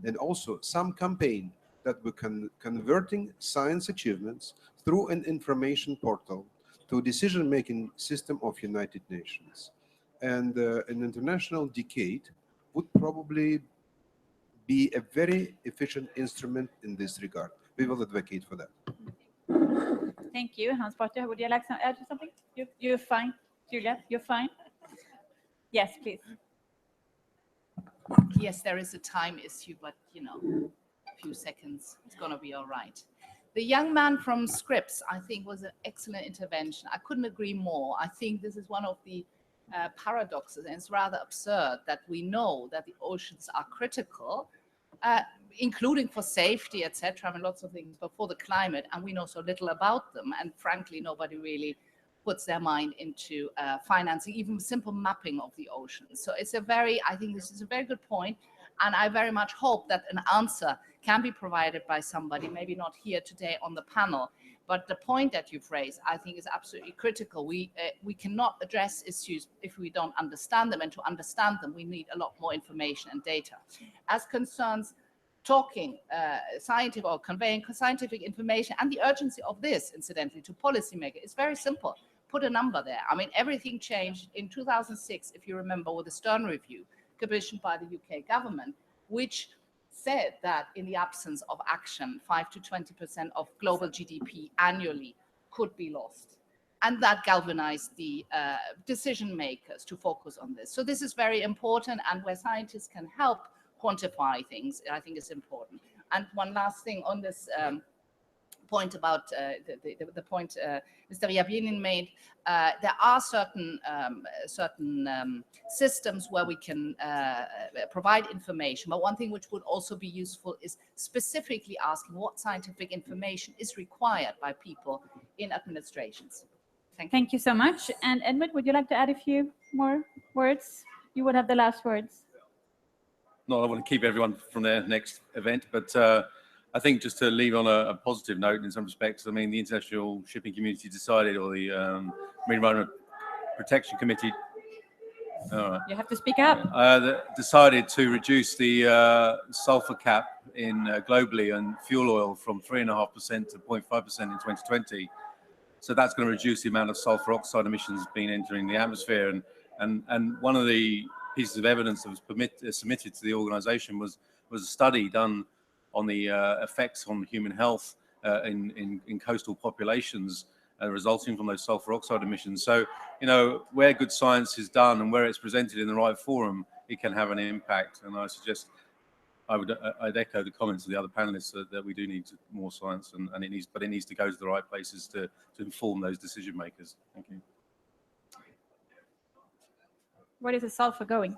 and also some campaign that we can converting science achievements through an information portal to decision-making system of United Nations. And an international decade would probably be a very efficient instrument in this regard. We will advocate for that. Thank you. Hans Potter, would you like to add something? You're fine. Julia, you're fine? Yes, please. Yes, there is a time issue, but a few seconds, it's going to be all right. The young man from Scripps, I think, was an excellent intervention. I couldn't agree more. I think this is one of the paradoxes, and it's rather absurd that we know that the oceans are critical, including for safety, etc. I mean, lots of things, but for the climate, and we know so little about them. And frankly, nobody really puts their mind into financing even simple mapping of the oceans. So it's I think this is a very good point, and I very much hope that an answer can be provided by somebody, maybe not here today on the panel, but the point that you've raised, I think, is absolutely critical. We cannot address issues if we don't understand them, and to understand them, we need a lot more information and data. As concerns talking scientific or conveying scientific information and the urgency of this, incidentally, to policymakers, it's very simple. Put a number there. I mean, everything changed in 2006, if you remember, with the Stern Review commissioned by the UK government, which said that in the absence of action, 5 to 20% of global GDP annually could be lost. And that galvanized the decision makers to focus on this. So this is very important, and where scientists can help quantify things, I think is important. And one last thing on this point about the point Mr. Ryabinin made, there are certain systems where we can provide information, but one thing which would also be useful is specifically asking what scientific information is required by people in administrations. Thank you so much. And Edmund, would you like to add a few more words? You would have the last words. No, I want to keep everyone from their next event, but I think just to leave on a positive note in some respects, I mean, the international shipping community decided, or the Marine Environment Protection Committee, you have to speak up. Decided to reduce the sulfur cap in globally and fuel oil from 3.5% to 0.5% in 2020. So that's going to reduce the amount of sulfur oxide emissions being entering the atmosphere. And one of the pieces of evidence that was submitted to the organisation was a study done on the effects on human health in coastal populations resulting from those sulfur oxide emissions. So, you know, where good science is done and where it's presented in the right forum, it can have an impact. And I suggest I'd echo the comments of the other panelists that we do need more science, and it needs to go to the right places to inform those decision makers. Thank you. Where is the sulfur going?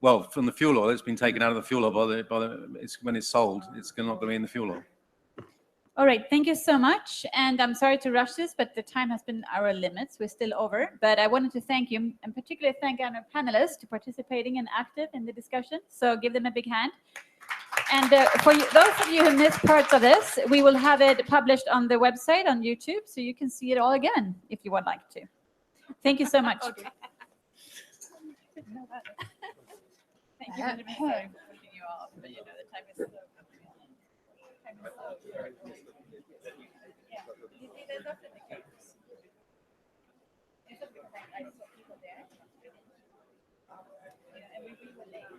Well, from the fuel oil, it's been taken out of the fuel oil when it's sold. It's not going to be in the fuel oil. All right, thank you so much. And I'm sorry to rush this, but the time has been our limits. We're still over. But I wanted to thank you, and particularly thank our panelists for participating and active in the discussion. So give them a big hand. And for you, those of you who missed parts of this, we will have it published on the website on YouTube, so you can see it all again if you would like to. Thank you so much. Okay. Thank you, Benjamin. Sorry for pushing you off, but you know the time is so. Yeah. You see, there's often the case. It's because I saw people there. And we were late.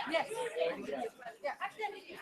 Yes. Yeah, actually,